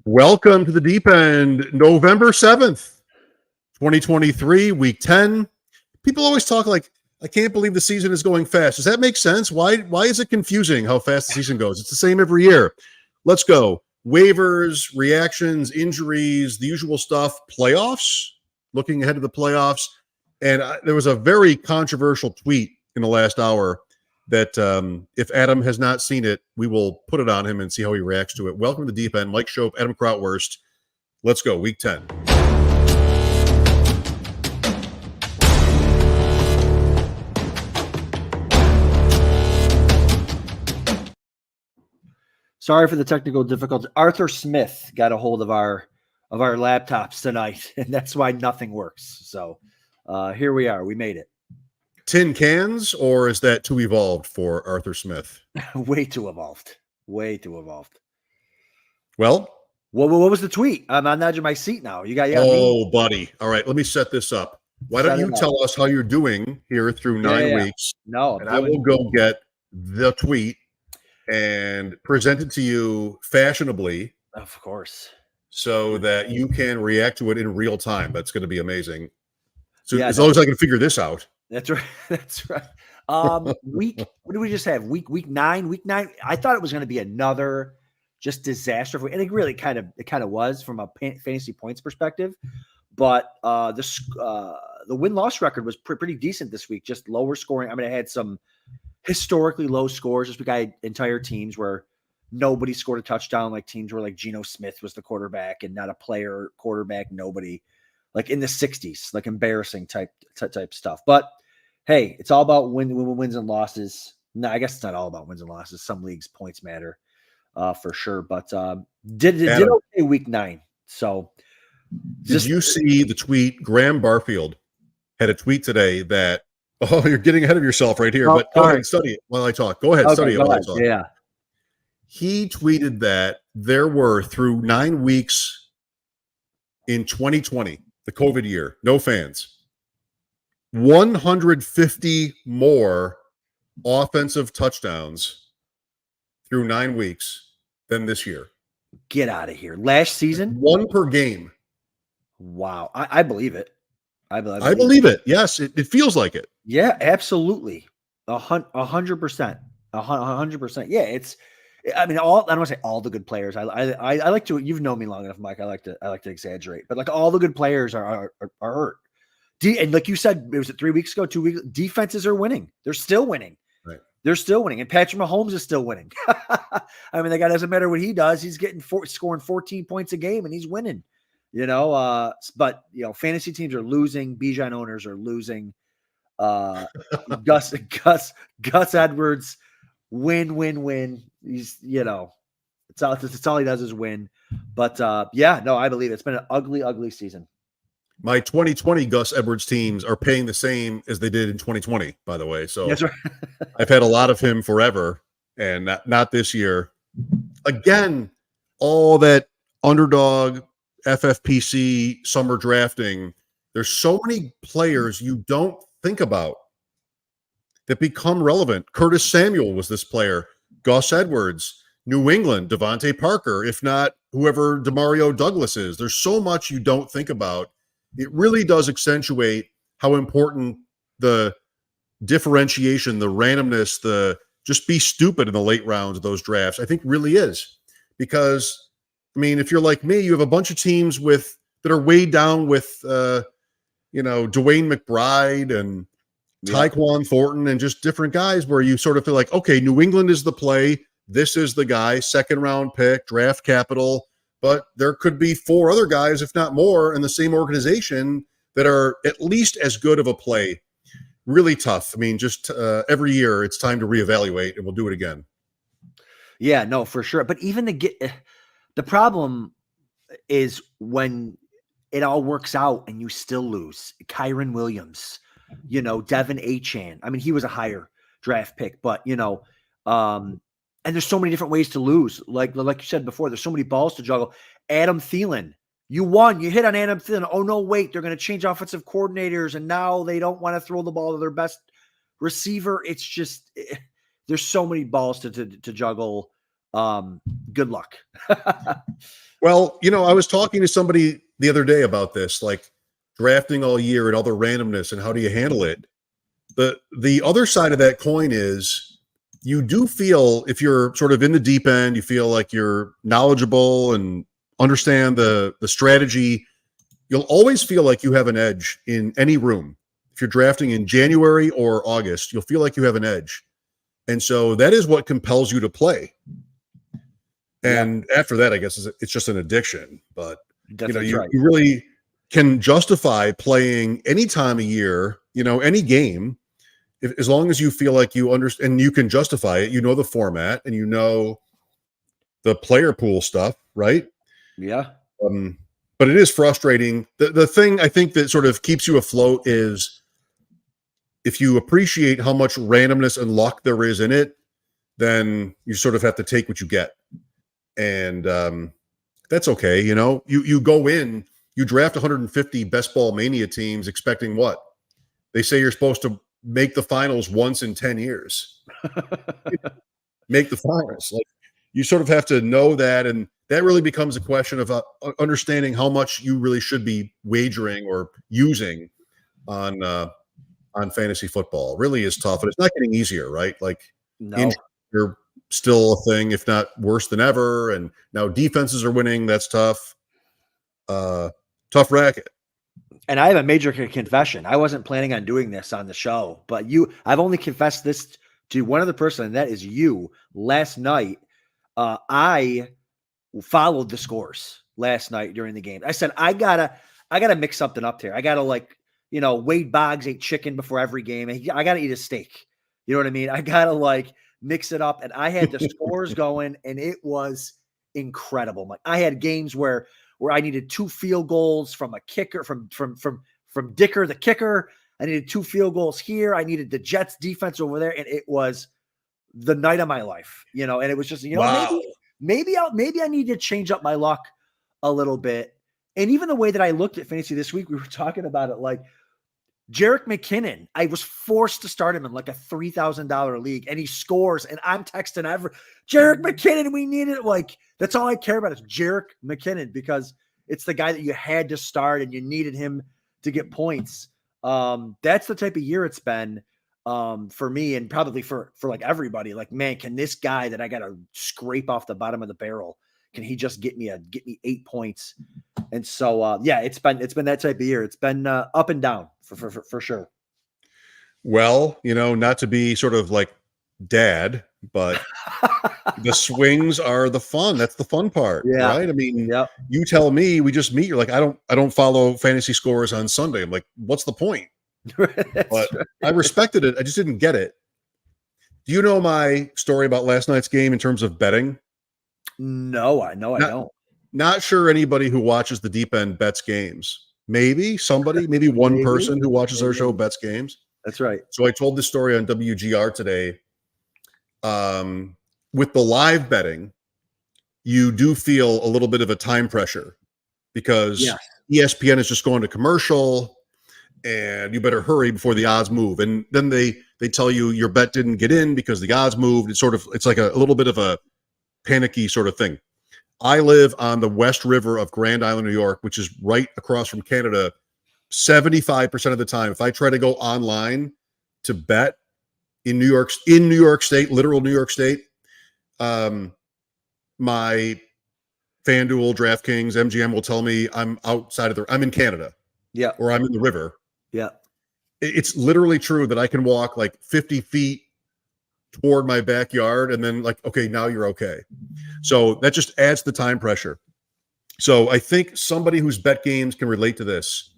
Welcome to the deep end, November 7th, 2023, week 10. People always talk like, I can't believe the season is going fast. Does that make sense? Why is it confusing how fast the season goes? It's the same every year. Let's go. Waivers, reactions, injuries, the usual stuff, playoffs, looking ahead to the playoffs. And there was a very controversial tweet in the last hour that if Adam has not seen it, we will put it on him and see how he reacts to it. Welcome to the deep end. Mike Shope, Adam Krautwurst. Let's go. Week 10. Sorry for the technical difficulties. Arthur Smith got a hold of our laptops tonight, and that's why nothing works. So here we are. We made it. Tin cans, or is that too evolved for Arthur Smith? Way too evolved. Way too evolved. Well, what was the tweet? I'm on the edge of my seat now. You got buddy. All right, let me set this up. Why don't you tell us how you're doing here through 9 weeks? No, and I will go get the tweet and present it to you fashionably. Of course. So that you can react to it in real time. That's going to be amazing. So as long as I can figure this out. That's right. That's right. What did we just have? Week 9. Week 9. I thought it was going to be another just disaster, and it really kind of was from a fantasy points perspective. But the win-loss record was pretty decent this week. Just lower scoring. I mean, I had some historically low scores. Just because I had entire teams where nobody scored a touchdown, like teams where like Geno Smith was the quarterback and not a player quarterback. Nobody, like in the 60s, like embarrassing type stuff. But hey, it's all about wins and losses. No, I guess it's not all about wins and losses. Some leagues points matter for sure. But did okay week 9. So did you see the tweet? Graham Barfield had a tweet today that, you're getting ahead of yourself right here, but go ahead and study it while I talk. Go ahead, study it while I talk. Yeah. He tweeted that there were, through 9 weeks in 2020, the COVID year, no fans, 150 more offensive touchdowns through 9 weeks than this year. Get out of here. Last season? 1 per game. Wow. I believe it. I believe it. Yes, it feels like it. Yeah, absolutely. 100%. 100%. Yeah, it's, I mean, I don't want to say all the good players. I like to, you've known me long enough, Mike. I like to exaggerate, but like all the good players are hurt. And like you said, it was 3 weeks ago, 2 weeks. Defenses are winning. They're still winning. Right. They're still winning, and Patrick Mahomes is still winning. I mean, the guy doesn't matter what he does. He's getting scoring 14 points a game, and he's winning. But fantasy teams are losing. Bijan owners are losing. Gus Edwards, win. He's it's all he does is win. But I believe it's been an ugly season. My 2020 Gus Edwards teams are paying the same as they did in 2020, by the way. So that's right. I've had a lot of him forever, and not this year. Again, all that underdog FFPC summer drafting. There's so many players you don't think about that become relevant. Curtis Samuel was this player. Gus Edwards, New England, Devontae Parker, if not whoever Demario Douglas is. There's so much you don't think about. It really does accentuate how important the differentiation, the randomness, the just be stupid in the late rounds of those drafts, I think really is. Because, I mean, if you're like me, you have a bunch of teams that are weighed down with, Dwayne McBride and Tyquan Thornton and just different guys where you sort of feel like, okay, New England is the play. This is the guy, 2nd round pick, draft capital. But there could be 4 other guys, if not more, in the same organization that are at least as good of a play. Really tough. I mean, just every year it's time to reevaluate, and we'll do it again. Yeah, no, for sure. But even the problem is when it all works out and you still lose. Kyron Williams, Devin Achane. I mean, he was a higher draft pick, but and there's so many different ways to lose. Like you said before, there's so many balls to juggle. Adam Thielen, you won. You hit on Adam Thielen. Oh, no, wait. They're going to change offensive coordinators, and now they don't want to throw the ball to their best receiver. It's just there's so many balls to juggle. Good luck. Well, I was talking to somebody the other day about this, like drafting all year and all the randomness and how do you handle it. The other side of that coin is you do feel, if you're sort of in the deep end, you feel like you're knowledgeable and understand the strategy. You'll always feel like you have an edge in any room. If you're drafting in January or August, you'll feel like you have an edge. And so that is what compels you to play. And after that, I guess it's just an addiction. But you really can justify playing any time of year, any game, as long as you feel like you understand and you can justify it. The format and the player pool stuff, right? Yeah. But it is frustrating. The thing I think that sort of keeps you afloat is if you appreciate how much randomness and luck there is in it, then you sort of have to take what you get. And that's okay. You go in, you draft 150 best ball mania teams expecting what? They say you're supposed to make the finals once in 10 years. Make the finals. Like, you sort of have to know that. And that really becomes a question of understanding how much you really should be wagering or using on fantasy football. It really is tough. And it's not getting easier, right? Like, no. You're still a thing, if not worse than ever. And now defenses are winning. That's tough. Tough racket. And I have a major confession. I wasn't planning on doing this on the show, but I've only confessed this to one other person, and that is you. Last night, I followed the scores last night during the game. I said, I gotta mix something up here. I gotta Wade Boggs ate chicken before every game, and I gotta eat a steak. You know what I mean? I gotta mix it up. And I had the scores going, and it was incredible. I had games where I needed 2 field goals from a kicker, from Dicker, the kicker. I needed 2 field goals here. I needed the Jets defense over there. And it was the night of my life, and it was just, wow. maybe I need to change up my luck a little bit. And even the way that I looked at fantasy this week, we were talking about it, like Jerick McKinnon, I was forced to start him in like a $3,000 league, and he scores, and I'm texting Jerick McKinnon, we need it. Like, that's all I care about is Jerick McKinnon, because it's the guy that you had to start and you needed him to get points. That's the type of year it's been for me, and probably for like everybody. Like, man, can this guy that I got to scrape off the bottom of the barrel, can he just get me 8 points? And so, it's been that type of year. It's been up and down for sure. Well, not to be sort of like dad, but the swings are the fun. That's the fun part, right? I mean, You tell me, we just meet. You're like, I don't follow fantasy scores on Sunday. I'm like, what's the point? But right. I respected it. I just didn't get it. Do you know my story about last night's game in terms of betting? No, I don't. Not sure anybody who watches the Deep End bets games. Maybe one person who watches our show bets games. That's right. So I told this story on WGR today. With the live betting, you do feel a little bit of a time pressure because ESPN is just going to commercial and you better hurry before the odds move. And then they tell you your bet didn't get in because the odds moved. It's like a little bit of a panicky sort of thing. I live on the West River of Grand Island, New York, which is right across from Canada. 75% of the time, if I try to go online to bet in New York State, literal New York State, my FanDuel, DraftKings, MGM will tell me I'm outside I'm in Canada. Yeah. Or I'm in the river. Yeah. It's literally true that I can walk like 50 feet toward my backyard and then like, okay, now you're okay. So that just adds the time pressure. So I think somebody who's bet games can relate to this.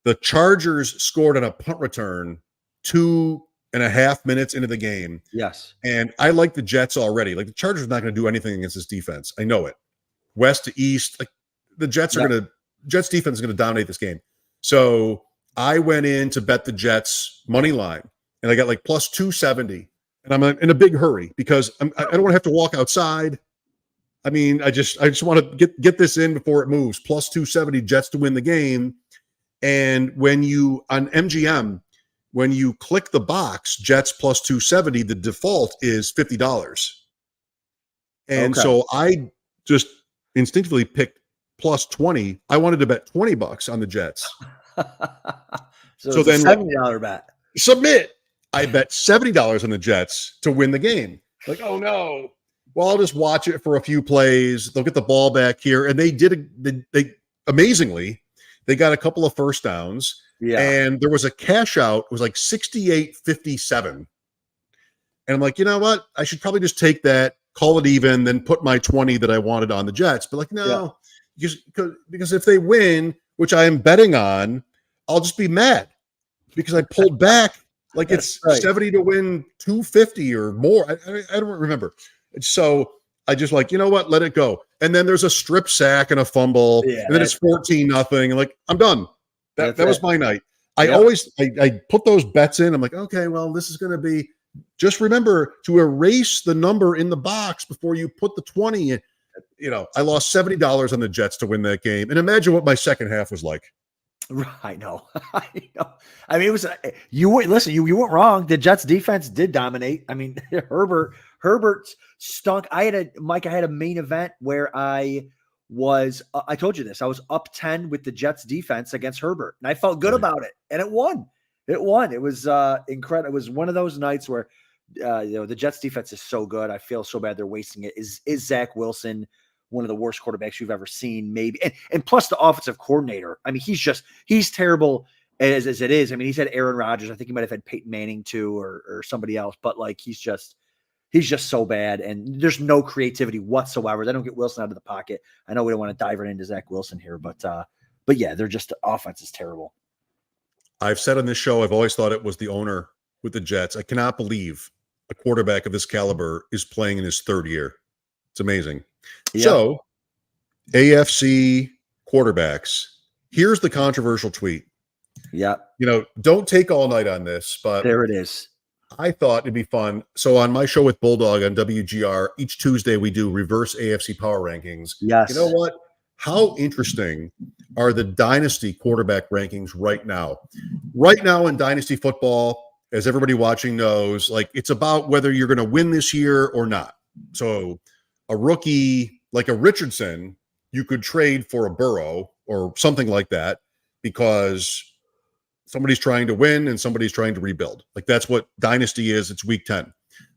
The Chargers scored on a punt return 2.5 minutes into the game. Yes. And I like the Jets already. Like, the Chargers are not going to do anything against this defense. I know it. West to east, like the Jets are Jets defense is going to dominate this game. So I went in to bet the Jets money line and I got like plus 270. And I'm in a big hurry because I don't want to have to walk outside. I mean, I just want to get this in before it moves. Plus 270 Jets to win the game. And when you on MGM, when you click the box Jets plus 270, the default is $50. And Okay. so I just instinctively picked plus 20. I wanted to bet $20 on the Jets. So So it's a then, like, $70 bet. submit. I bet $70 on the Jets to win the game. Like, oh no. Well, I'll just watch it for a few plays. They'll get the ball back here. And they amazingly, they got a couple of first downs. Yeah. And there was a cash out. It was like 68-57. And I'm like, you know what? I should probably just take that, call it even, then put my 20 that I wanted on the Jets. But like, no, because if they win, which I am betting on, I'll just be mad because I pulled back. Like, it's right. 70 to win 250 or more. I don't remember. So I just like, you know what? Let it go. And then there's a strip sack and a fumble, Yeah, and then it's 14-0. And like, I'm done. That was my night. I put those bets in. I'm like, okay, well, this is going to be. Just remember to erase the number in the box before you put the 20 in. I lost $70 on the Jets to win that game. And imagine what my second half was like. I know. I know. I mean, it was you weren't wrong. The Jets defense did dominate. I mean, Herbert stunk. I had a main event where I told you this. I was up 10 with the Jets defense against Herbert, and I felt good about it, and it won. It won. It was incredible. It was one of those nights where the Jets defense is so good. I feel so bad they're wasting it. Is Zach Wilson one of the worst quarterbacks you've ever seen? Maybe. And plus the offensive coordinator. I mean, he's terrible as it is. I mean, he's had Aaron Rodgers. I think he might have had Peyton Manning too, or somebody else, but like, he's just so bad. And there's no creativity whatsoever. They don't get Wilson out of the pocket. I know we don't want to dive right into Zach Wilson here, but yeah, they're just, the offense is terrible. I've said on this show, I've always thought it was the owner with the Jets. I cannot believe a quarterback of this caliber is playing in his third year. It's amazing. Yep. So, AFC quarterbacks. Here's the controversial tweet. Yeah. Don't take all night on this, but there it is. I thought it'd be fun. So on my show with Bulldog on WGR, each Tuesday we do reverse AFC power rankings. Yes. You know what? How interesting are the Dynasty quarterback rankings right now? Right now in Dynasty football, as everybody watching knows, like, it's about whether you're going to win this year or not. So a rookie like a Richardson, you could trade for a Burrow or something like that because somebody's trying to win and somebody's trying to rebuild. Like, that's what Dynasty is. It's week 10.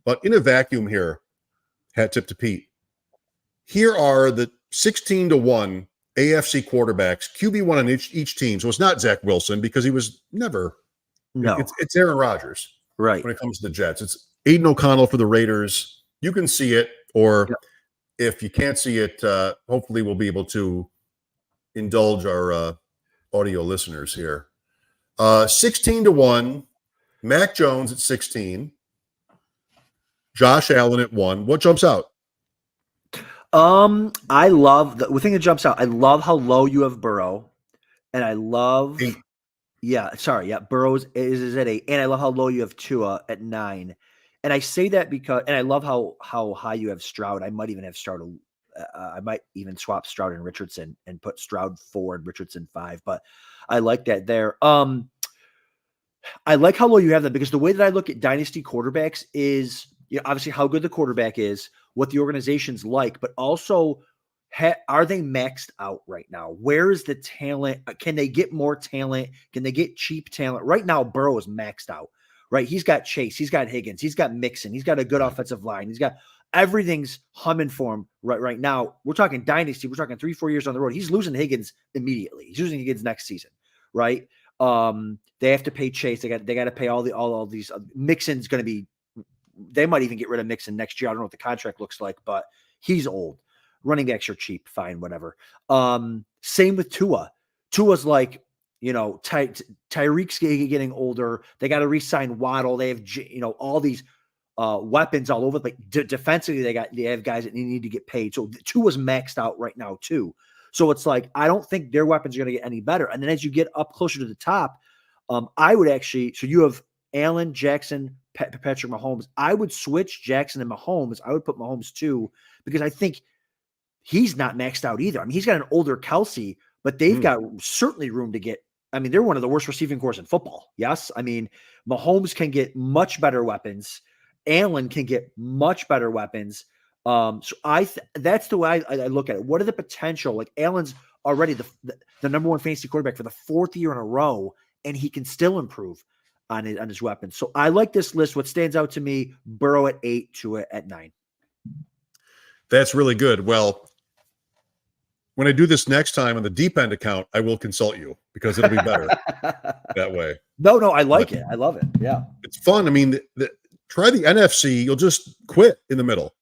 But in a vacuum here, hat tip to Pete, here are the 16-1 AFC quarterbacks, QB1 on each team. So it's not Zach Wilson because he was never. No. It's Aaron Rodgers. Right. When it comes to the Jets, it's Aiden O'Connell for the Raiders. You can see it, or if you can't see it, hopefully we'll be able to indulge our audio listeners here. 16-1, Mac Jones at 16, Josh Allen at 1. What jumps out? I love the thing that jumps out. I love how low you have Burrow, and I love 8. Burrow is at 8, and I love how low you have Tua at 9. And I say that because, and I love how high you have Stroud. I might even have Stroud. I might even swap Stroud and Richardson and put Stroud 4 and Richardson 5. But I like that there. I like how low you have them because the way that I look at dynasty quarterbacks is, obviously how good the quarterback is, what the organization's like, but also are they maxed out right now? Where is the talent? Can they get more talent? Can they get cheap talent? Right now, Burrow is maxed out, right? He's got Chase. He's got Higgins. He's got Mixon. He's got a good offensive line. He's got everything's humming for him right now. We're talking dynasty. We're talking 3-4 years on the road. He's losing Higgins immediately. He's losing Higgins next season, right? They have to pay Chase. They got to pay all these. Mixon's going to be. They might even get rid of Mixon next year. I don't know what the contract looks like, but he's old. Running backs are cheap. Fine, whatever. Same with Tua. Tua's like, Tyreek's getting older. They got to re-sign Waddle. They have, all these weapons all over. Like defensively, they have guys that need to get paid. So Tua's maxed out right now too. So it's like, I don't think their weapons are going to get any better. And then as you get up closer to the top, I would actually, so you have Allen, Jackson, Patrick Mahomes. I would switch Jackson and Mahomes. I would put Mahomes 2 because I think he's not maxed out either. I mean, he's got an older Kelsey, but they've got certainly room to get. I mean, they're one of the worst receiving corps in football. Yes. I mean, Mahomes can get much better weapons. Allen can get much better weapons. So that's the way I look at it. What are the potential? Like Allen's already the number one fantasy quarterback for the 4th year in a row, and he can still improve on his weapon. So I like this list. What stands out to me: Burrow at 8, Tua at 9. That's really good. Well, when I do this next time on the deep end account, I will consult you because it'll be better that way. No, I like it. I love it. Yeah, it's fun. I mean, try the NFC. You'll just quit in the middle.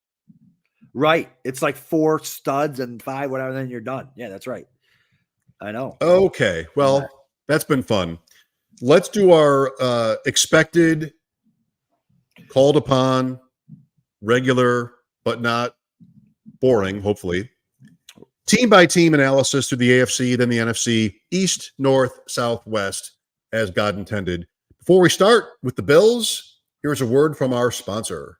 Right. It's like 4 studs and 5, whatever, then you're done. Yeah, that's right. I know. Okay. Well, that's been fun. Let's do our expected, called upon, regular, but not boring, hopefully, team by team analysis through the AFC, then the NFC, East, North, South, West, as God intended. Before we start with the Bills, here's a word from our sponsor.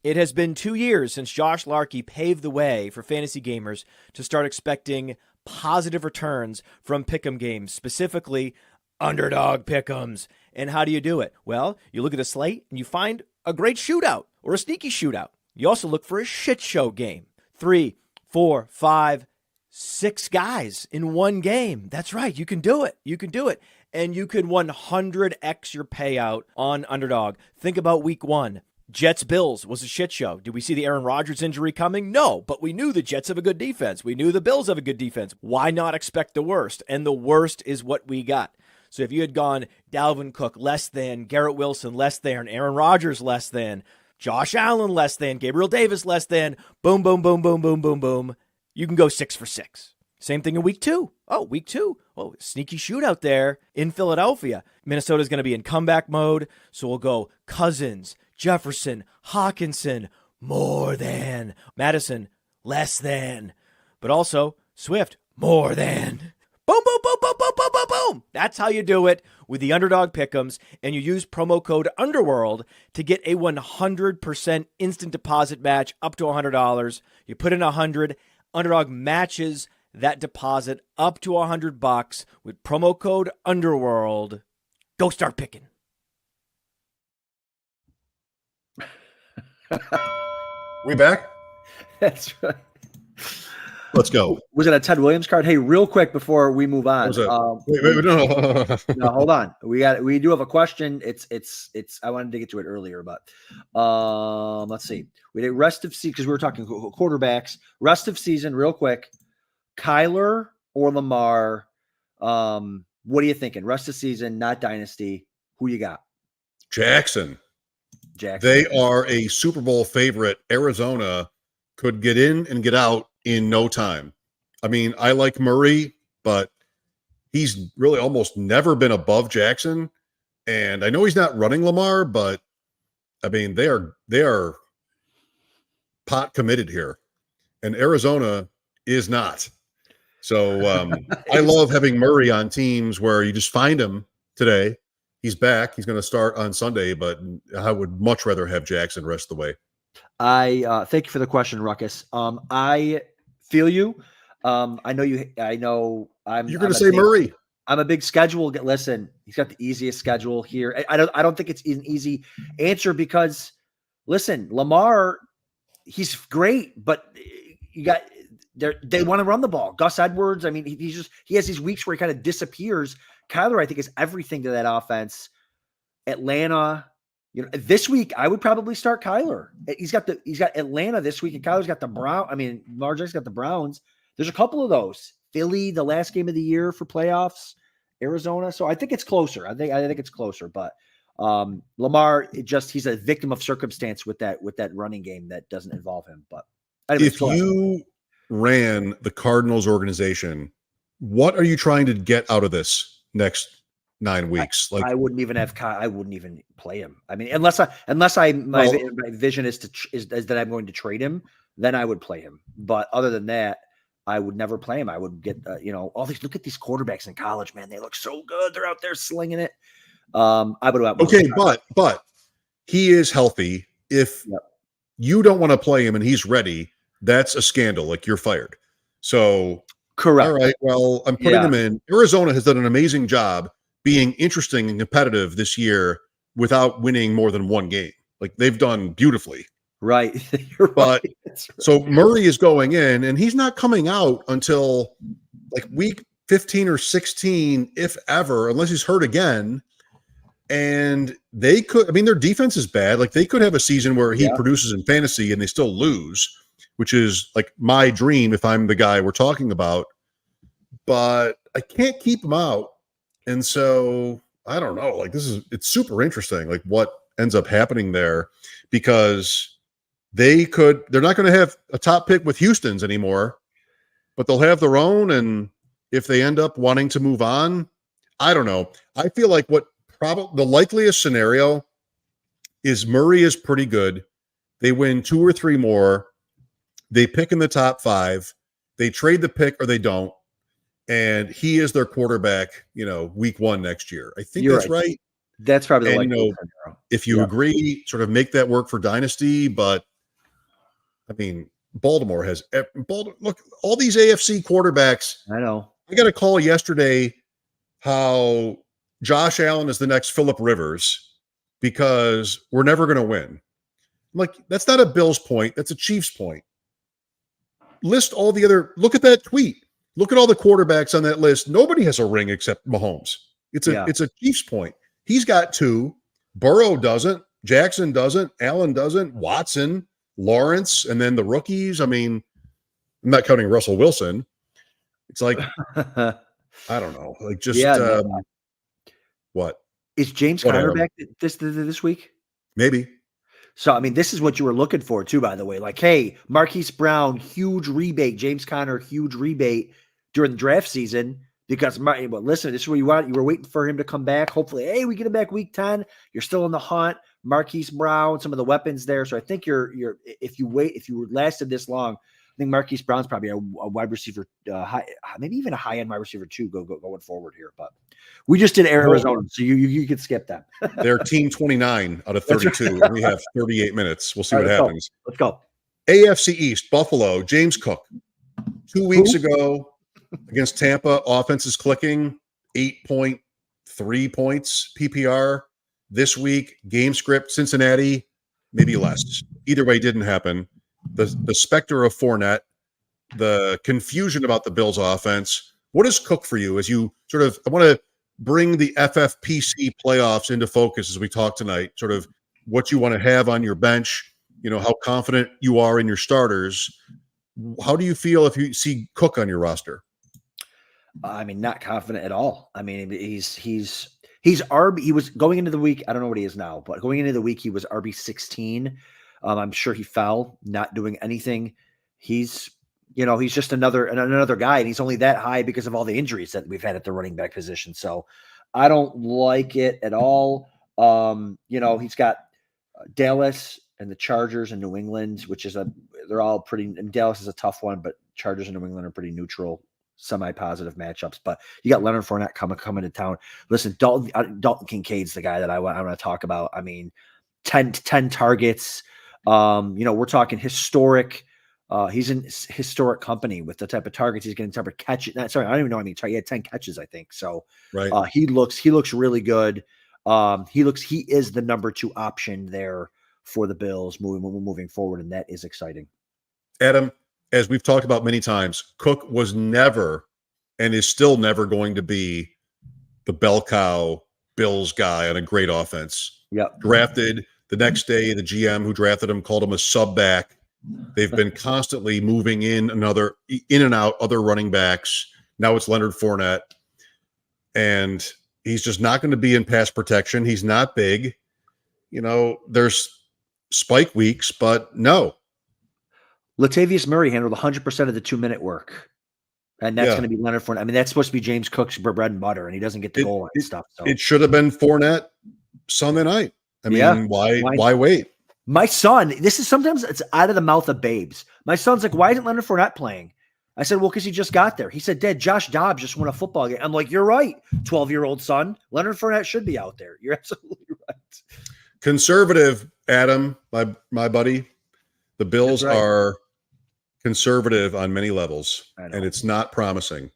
It has been 2 years since Josh Larkey paved the way for fantasy gamers to start expecting positive returns from pick'em games, specifically underdog pick'ems. And how do you do it? Well, you look at the slate and you find a great shootout or a sneaky shootout. You also look for a shit show game. 3, 4, 5, 6 guys in one game. That's right. You can do it. You can do it. And you can 100x your payout on underdog. Think about week 1. Jets-Bills was a shit show. Did we see the Aaron Rodgers injury coming? No, but we knew the Jets have a good defense. We knew the Bills have a good defense. Why not expect the worst? And the worst is what we got. So if you had gone Dalvin Cook less than, Garrett Wilson less than, Aaron Rodgers less than, Josh Allen less than, Gabriel Davis less than, boom, boom, boom, boom, boom, boom, boom, you can go 6 for 6. Same thing in week 2. Oh, week 2. Oh, sneaky shootout there in Philadelphia. Minnesota's going to be in comeback mode, so we'll go Cousins, Jefferson, Hawkinson, more than. Madison, less than. But also, Swift, more than. Boom, boom, boom, boom, boom, boom, boom, boom. That's how you do it with the underdog pick'ems, and you use promo code UNDERWORLD to get a 100% instant deposit match up to $100. You put in $100, underdog matches that deposit up to $100 with promo code UNDERWORLD. Go start picking. We back? That's right. Let's go. Was it a Ted Williams card? Hey, real quick before we move on. Wait, no. No, hold on. We do have a question. It's I wanted to get to it earlier, but let's see. We did rest of season because we were talking quarterbacks. Rest of season, real quick. Kyler or Lamar? What are you thinking? Rest of season, not dynasty. Who you got? Jackson. They are a Super Bowl favorite. Arizona could get in and get out in no time. I mean, I like Murray, but he's really almost never been above Jackson. And I know he's not running Lamar, but I mean, they are pot committed here. And Arizona is not. So I love having Murray on teams where you just find him today. He's back. He's going to start on Sunday, but I would much rather have Jackson rest the way. I thank you for the question, Ruckus. I feel you. I know you. I know. You're going to say Murray. I'm a big schedule. Listen, he's got the easiest schedule here. I don't think it's an easy answer because, listen, Lamar, he's great, but you got. They want to run the ball. Gus Edwards, I mean, he has these weeks where he kind of disappears. Kyler, I think, is everything to that offense. Atlanta, this week I would probably start Kyler. He's got Atlanta this week, and Kyler's got the Lamar Jackson's got the Browns. There's a couple of those. Philly, the last game of the year for playoffs. Arizona, so I think it's closer. I think it's closer, but Lamar, he's a victim of circumstance with that running game that doesn't involve him. But anyways, if you ran the Cardinals organization, what are you trying to get out of this next 9 weeks? I wouldn't even I wouldn't even play him. I mean, unless my vision is that I'm going to trade him, then I would play him. But other than that, I would never play him. I would get look at these quarterbacks in college, man. They look so good. They're out there slinging it. I would have okay, but he is healthy. If you don't want to play him and he's ready, that's a scandal. Like, you're fired. So correct. All right. Well, I'm putting him in. Arizona has done an amazing job being interesting and competitive this year without winning more than one game. Like they've done beautifully. Right. You're But right. That's right. so Murray is going in and he's not coming out until like week 15 or 16, if ever, unless he's hurt again. And they could, I mean, their defense is bad. Like they could have a season where he produces in fantasy and they still lose, which is like my dream if I'm the guy we're talking about. But I can't keep him out. And so I don't know. Like it's super interesting, like what ends up happening there, because they're not going to have a top pick with Houston's anymore, but they'll have their own. And if they end up wanting to move on, I don't know. I feel like the likeliest scenario is Murray is pretty good. They win 2 or 3 more. They pick in the top 5. They trade the pick or they don't. And he is their quarterback, week 1 next year. I think that's right. That's probably the likelihood. If you agree, sort of make that work for Dynasty. But I mean, Baltimore has look, all these AFC quarterbacks. I know. I got a call yesterday how Josh Allen is the next Phillip Rivers because we're never going to win. I'm like, that's not a Bills point. That's a Chiefs point. List all the other, look at that tweet. Look at all the quarterbacks on that list. Nobody has a ring except Mahomes. It's a Chiefs point. He's got 2. Burrow doesn't. Jackson doesn't. Allen doesn't. Watson, Lawrence, and then the rookies. I mean, I'm not counting Russell Wilson. It's like, I don't know. Like just what? Is James Conner back this week? Maybe. So, I mean, this is what you were looking for too, by the way. Like, hey, Marquise Brown, huge rebate. James Conner, huge rebate during the draft season because, but listen, this is what you want. You were waiting for him to come back. Hopefully, hey, we get him back week 10. You're still in the hunt. Marquise Brown, some of the weapons there. So I think if you lasted this long, I think Marquise Brown's probably a wide receiver, maybe even a high-end wide receiver too, going forward here. But we just did Arizona, so you could skip them. They're team 29 out of 32. Right. We have 38 minutes. We'll see what happens. Let's go. AFC East, Buffalo, James Cook. 2 weeks ago against Tampa, offense is clicking, 8.3 points PPR. This week, game script, Cincinnati, maybe less. Either way, didn't happen. The specter of Fournette, the confusion about the Bills offense. What is Cook for you as you sort of, I want to bring the FFPC playoffs into focus as we talk tonight, sort of what you want to have on your bench, how confident you are in your starters. How do you feel if you see Cook on your roster? I mean, not confident at all. I mean, he's RB. He was going into the week. I don't know what he is now, but going into the week, he was RB 16. I'm sure he fell, not doing anything. He's just another guy, and he's only that high because of all the injuries that we've had at the running back position. So I don't like it at all. He's got Dallas and the Chargers and New England, they're all pretty, and Dallas is a tough one, but Chargers and New England are pretty neutral, semi-positive matchups. But you got Leonard Fournette coming to town. Listen, Dalton Kincaid's the guy that I want to talk about. I mean, 10 targets. We're talking historic. He's in historic company with the type of targets he's getting, type of catches. Sorry, I don't even know. I mean, he had 10 catches, I think. So right. He looks really good. He is the number 2 option there for the Bills moving forward, and that is exciting. Adam, as we've talked about many times, Cook was never and is still never going to be the bell cow Bills guy on a great offense. Yep. Drafted the next day, the GM who drafted him called him a sub back. They've been constantly moving in and out other running backs. Now it's Leonard Fournette. And he's just not going to be in pass protection. He's not big. There's spike weeks, but no. Latavius Murray handled 100% of the 2-minute work. And that's going to be Leonard Fournette. I mean, that's supposed to be James Cook's bread and butter, and he doesn't get the goal and stuff. So it should have been Fournette Sunday night. I mean, why wait? My son, this is sometimes it's out of the mouth of babes. My son's like, why isn't Leonard Fournette playing? I said, well, because he just got there. He said, Dad, Josh Dobbs just won a football game. I'm like, you're right, 12-year-old son. Leonard Fournette should be out there. You're absolutely right. Conservative, Adam, my buddy. The Bills are conservative on many levels, and it's not promising.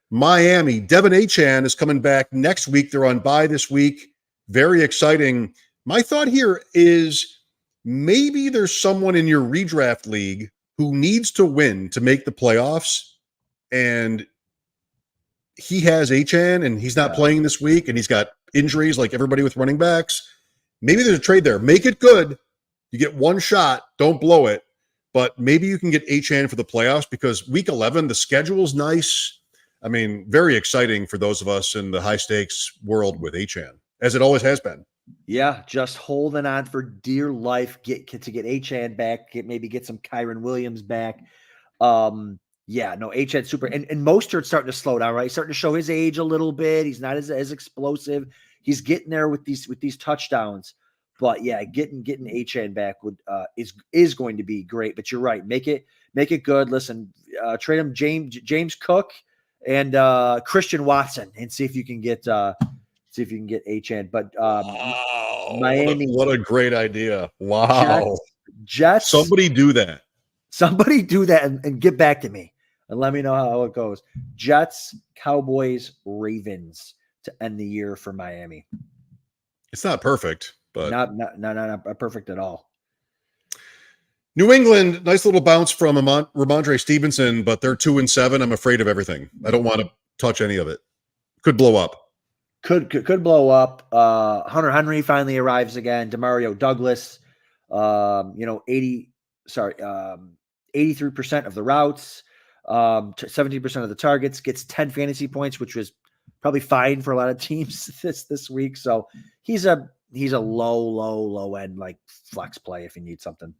Miami, Devin Achane is coming back next week. They're on bye this week. Very exciting. My thought here is maybe there's someone in your redraft league who needs to win to make the playoffs, and he has Achane and he's not playing this week, and he's got injuries like everybody with running backs. Maybe there's a trade there. Make it good. You get one shot. Don't blow it. But maybe you can get Achane for the playoffs, because week 11, the schedule's nice. I mean, very exciting for those of us in the high-stakes world with Achane, as it always has been. Yeah, just holding on for dear life to get Achane back, maybe get some Kyron Williams back. Achane super. And Mostert's starting to slow down, right? He's starting to show his age a little bit. He's not as explosive. He's getting there with these touchdowns. But yeah, getting Achane back is going to be great. But you're right. Make it good. Listen, trade him James Cook and Christian Watson, and see if you can get Achane. But wow, Miami, what a great idea! Wow, Jets. Somebody do that and get back to me and let me know how it goes. Jets, Cowboys, Ravens to end the year for Miami. It's not perfect, but not perfect at all. New England, nice little bounce from Ramondre Stevenson, but they're 2-7. I'm afraid of everything. I don't want to touch any of it. Could blow up. Could blow up. Hunter Henry finally arrives again. Demario Douglas, 83% of the routes, 17% of the targets, gets 10 fantasy points, which was probably fine for a lot of teams this week. So he's a low end like flex play if you need something.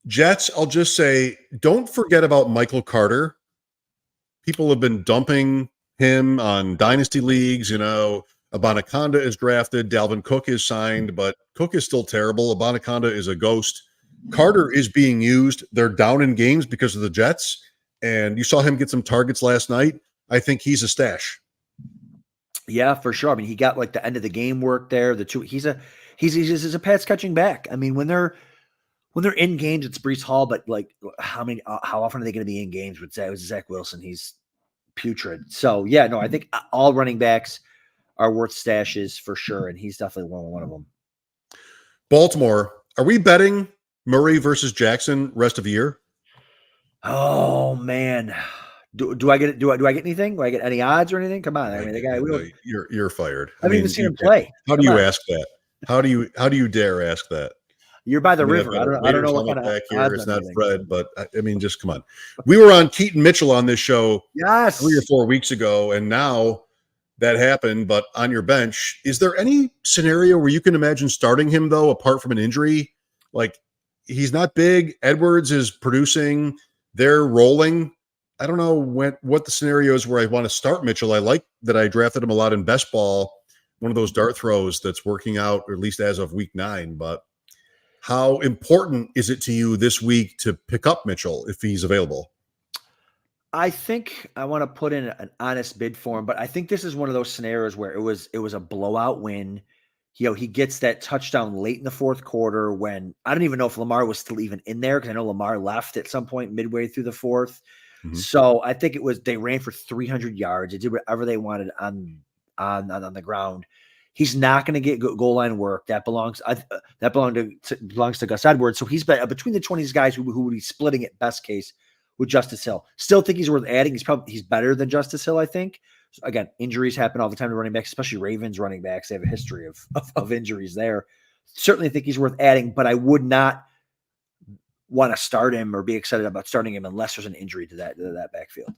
Jets, I'll just say, don't forget about Michael Carter. People have been dumping him on dynasty leagues. Abanaconda is drafted. Dalvin Cook is signed, but Cook is still terrible. Abanaconda is a ghost. Carter is being used. They're down in games because of the Jets, and you saw him get some targets last night. I think he's a stash. Yeah, for sure. I mean, he got like the end of the game work there. He's a pass catching back. I mean, when they're in games, it's Breece Hall, but like how often are they going to be in games with Zach Wilson? He's putrid. So yeah, no, I think all running backs are worth stashes for sure, and he's definitely one of them. Baltimore, are we betting Murray versus Jackson rest of the year? Oh man, do I get it? Do I get anything? Do I get any odds or anything? Come on, I mean the guy. You're fired. I haven't even seen him play. How do you ask that? How do you dare ask that? You're by the river. I don't know what kind of back here. It's not Fred, but I mean, just come on. We were on Keaton Mitchell on this show 3 or 4 weeks ago, and now that happened. But on your bench, is there any scenario where you can imagine starting him though, apart from an injury? Like, he's not big. Edwards is producing. They're rolling. I don't know what the scenario is where I want to start Mitchell. I like that I drafted him a lot in best ball, one of those dart throws that's working out, or at least as of week 9, but how important is it to you this week to pick up Mitchell if he's available? I think I want to put in an honest bid for him, but I think this is one of those scenarios where it was a blowout win. He gets that touchdown late in the fourth quarter when I don't even know if Lamar was still even in there, because I know Lamar left at some point midway through the fourth. Mm-hmm. So I think they ran for 300 yards. They did whatever they wanted on the ground. He's not going to get goal line work. That belongs to Gus Edwards. So he's between the 20 guys who would be splitting it best case with Justice Hill. Still think he's worth adding. He's better than Justice Hill, I think. So again, injuries happen all the time to running backs, especially Ravens running backs. They have a history of injuries there. Certainly think he's worth adding, but I would not want to start him or be excited about starting him unless there's an injury to that backfield.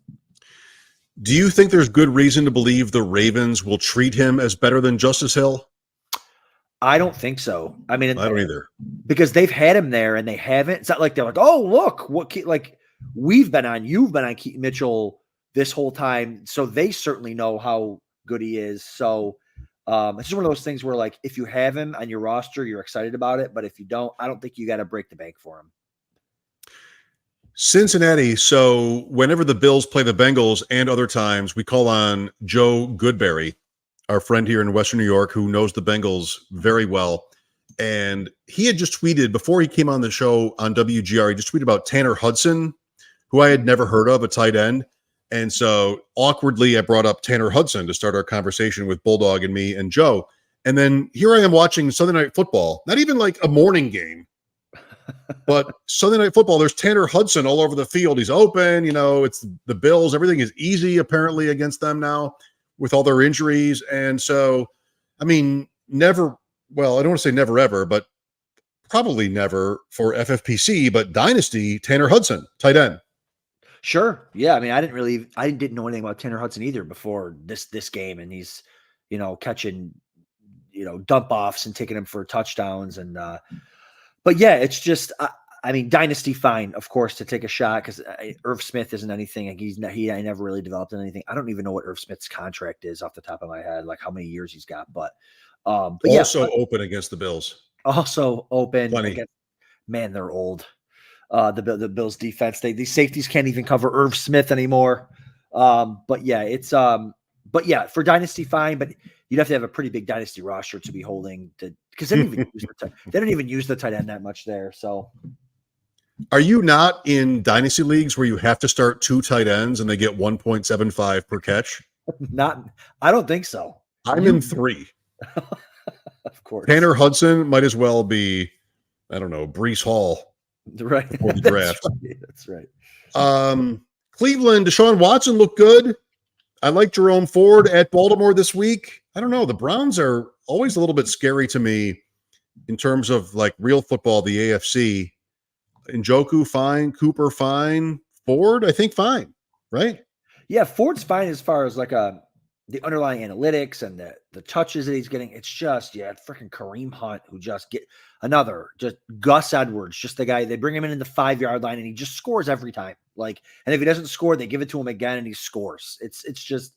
Do you think there's good reason to believe the Ravens will treat him as better than Justice Hill? I don't think so. I mean, I don't either. Because they've had him there and they haven't. It's not like they're like, oh, look, you've been on Keaton Mitchell this whole time. So they certainly know how good he is. So it's just one of those things where, like, if you have him on your roster, you're excited about it. But if you don't, I don't think you got to break the bank for him. Cincinnati. So whenever the Bills play the Bengals and other times, we call on Joe Goodberry, our friend here in Western New York, who knows the Bengals very well. And he had just tweeted before he came on the show on WGR, he just tweeted about Tanner Hudson, who I had never heard of, a tight end. And so awkwardly, I brought up Tanner Hudson to start our conversation with Bulldog and me and Joe. And then here I am watching Sunday Night Football, not even like a morning game, but Sunday Night Football. There's Tanner Hudson all over the field. He's open. It's the Bills. Everything is easy apparently against them now with all their injuries. And so, I mean, never, well, I don't want to say never ever, but probably never for FFPC, but Dynasty, Tanner Hudson, tight end. Sure. Yeah. I mean, I didn't know anything about Tanner Hudson either before this game. And he's, catching, dump offs and taking him for touchdowns. And, but yeah, it's just, I mean, Dynasty, fine, of course, to take a shot because Irv Smith isn't anything. I never really developed in anything. I don't even know what Irv Smith's contract is off the top of my head, like how many years he's got. But also open against the Bills. Also open. Against, man, they're old. The Bills defense, these safeties can't even cover Irv Smith anymore. But yeah, for Dynasty, fine, but you'd have to have a pretty big Dynasty roster to be holding because they don't even use the tight end that much there. So, are you not in Dynasty leagues where you have to start 2 tight ends and they get 1.75 per catch? I don't think so. I'm in 3. Of course, Tanner Hudson might as well be, I don't know, Breece Hall. Right. Before the draft. That's right. Cleveland, Deshaun Watson looked good. I like Jerome Ford at Baltimore this week. I don't know. The Browns are always a little bit scary to me in terms of like real football, the AFC. Njoku, fine. Cooper, fine. Ford, I think, fine. Right? Yeah, Ford's fine as far as like the underlying analytics and the touches that he's getting. It's just, freaking Kareem Hunt, who just just Gus Edwards, just the guy, they bring him in the 5-yard line and he just scores every time. Like, and if he doesn't score, they give it to him again and he scores. It's just,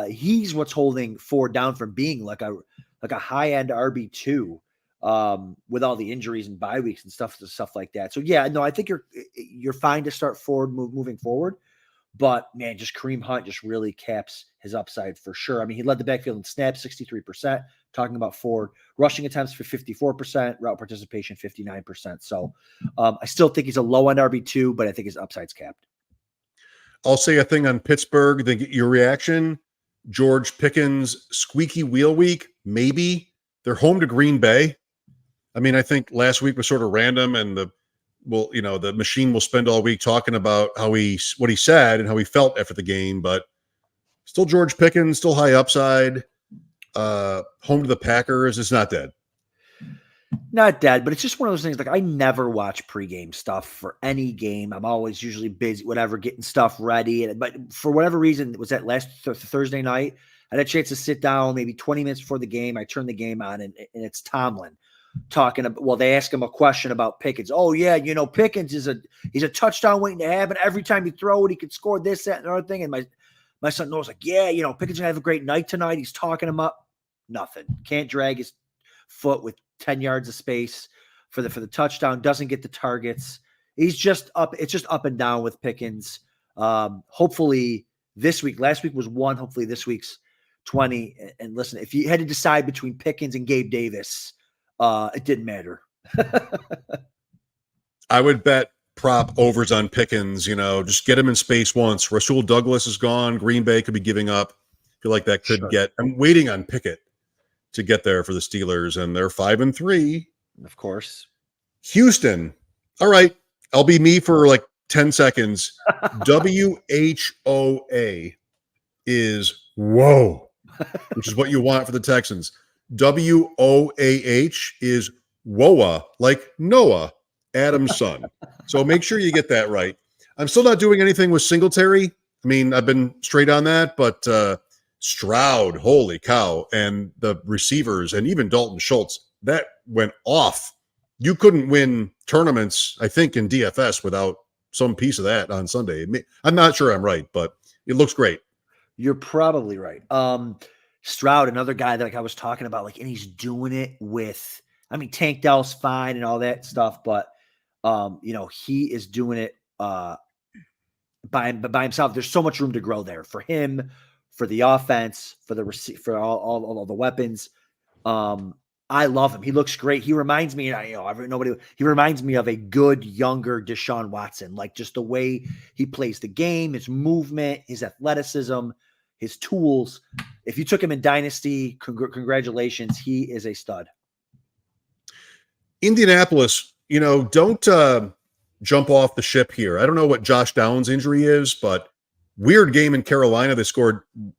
he's what's holding Ford down from being like a high end RB2, with all the injuries and bye weeks and stuff like that. So yeah, no, I think you're fine to start Ford moving forward. But man, just Kareem Hunt just really caps his upside for sure. I mean, he led the backfield in snaps 63%, talking about Ford, rushing attempts for 54%, route participation 59%. So I still think he's a low end RB2, but I think his upside's capped. I'll say a thing on Pittsburgh, then get your reaction. George Pickens, squeaky wheel week, maybe. They're home to Green Bay. I mean, I think last week was sort of random, and the machine will spend all week talking about what he said and how he felt after the game, but still George Pickens, still high upside. Home to the Packers. It's not dead. Not dead, but it's just one of those things. Like, I never watch pregame stuff for any game. I'm always usually busy, whatever, getting stuff ready. But for whatever reason, it was that last Thursday night. I had a chance to sit down maybe 20 minutes before the game. I turned the game on, and it's Tomlin talking about, well, they ask him a question about Pickens. Oh yeah, Pickens he's a touchdown waiting to happen. Every time you throw it, he could score this, that, and another thing. And my son Noah's like, yeah, Pickens gonna have a great night tonight. He's talking him up. Nothing. Can't drag his foot with 10 yards of space for the touchdown. Doesn't get the targets. He's just up. It's just up and down with Pickens. Hopefully this week. Last week was 1. Hopefully this week's 20. And listen, if you had to decide between Pickens and Gabe Davis, it didn't matter. I would bet prop overs on Pickens, just get him in space once. Rasul Douglas is gone. Green Bay could be giving up. I feel like that could I'm waiting on Pickett to get there for the Steelers, and they're 5-3. Of course. Houston. All right. I'll be me for like 10 seconds. WHOA is whoa, which is what you want for the Texans. WOAH is Woa, like Noah, Adam's son. So make sure you get that right. I'm still not doing anything with Singletary. I mean, I've been straight on that, but Stroud, holy cow, and the receivers, and even Dalton Schultz, that went off. You couldn't win tournaments, I think, in DFS without some piece of that on Sunday. I'm not sure I'm right, but it looks great. You're probably right. Stroud, another guy that I was talking about, and he's doing it with, Tank Dell's fine and all that stuff, but he is doing it by himself. There's so much room to grow there for him, for the offense, for the for all the weapons. I love him. He looks great. He reminds me, he reminds me of a good younger Deshaun Watson, like just the way he plays the game, his movement, his athleticism, his tools. If you took him in Dynasty, congratulations. He is a stud. Indianapolis, don't jump off the ship here. I don't know what Josh Downs' injury is, but weird game in Carolina. They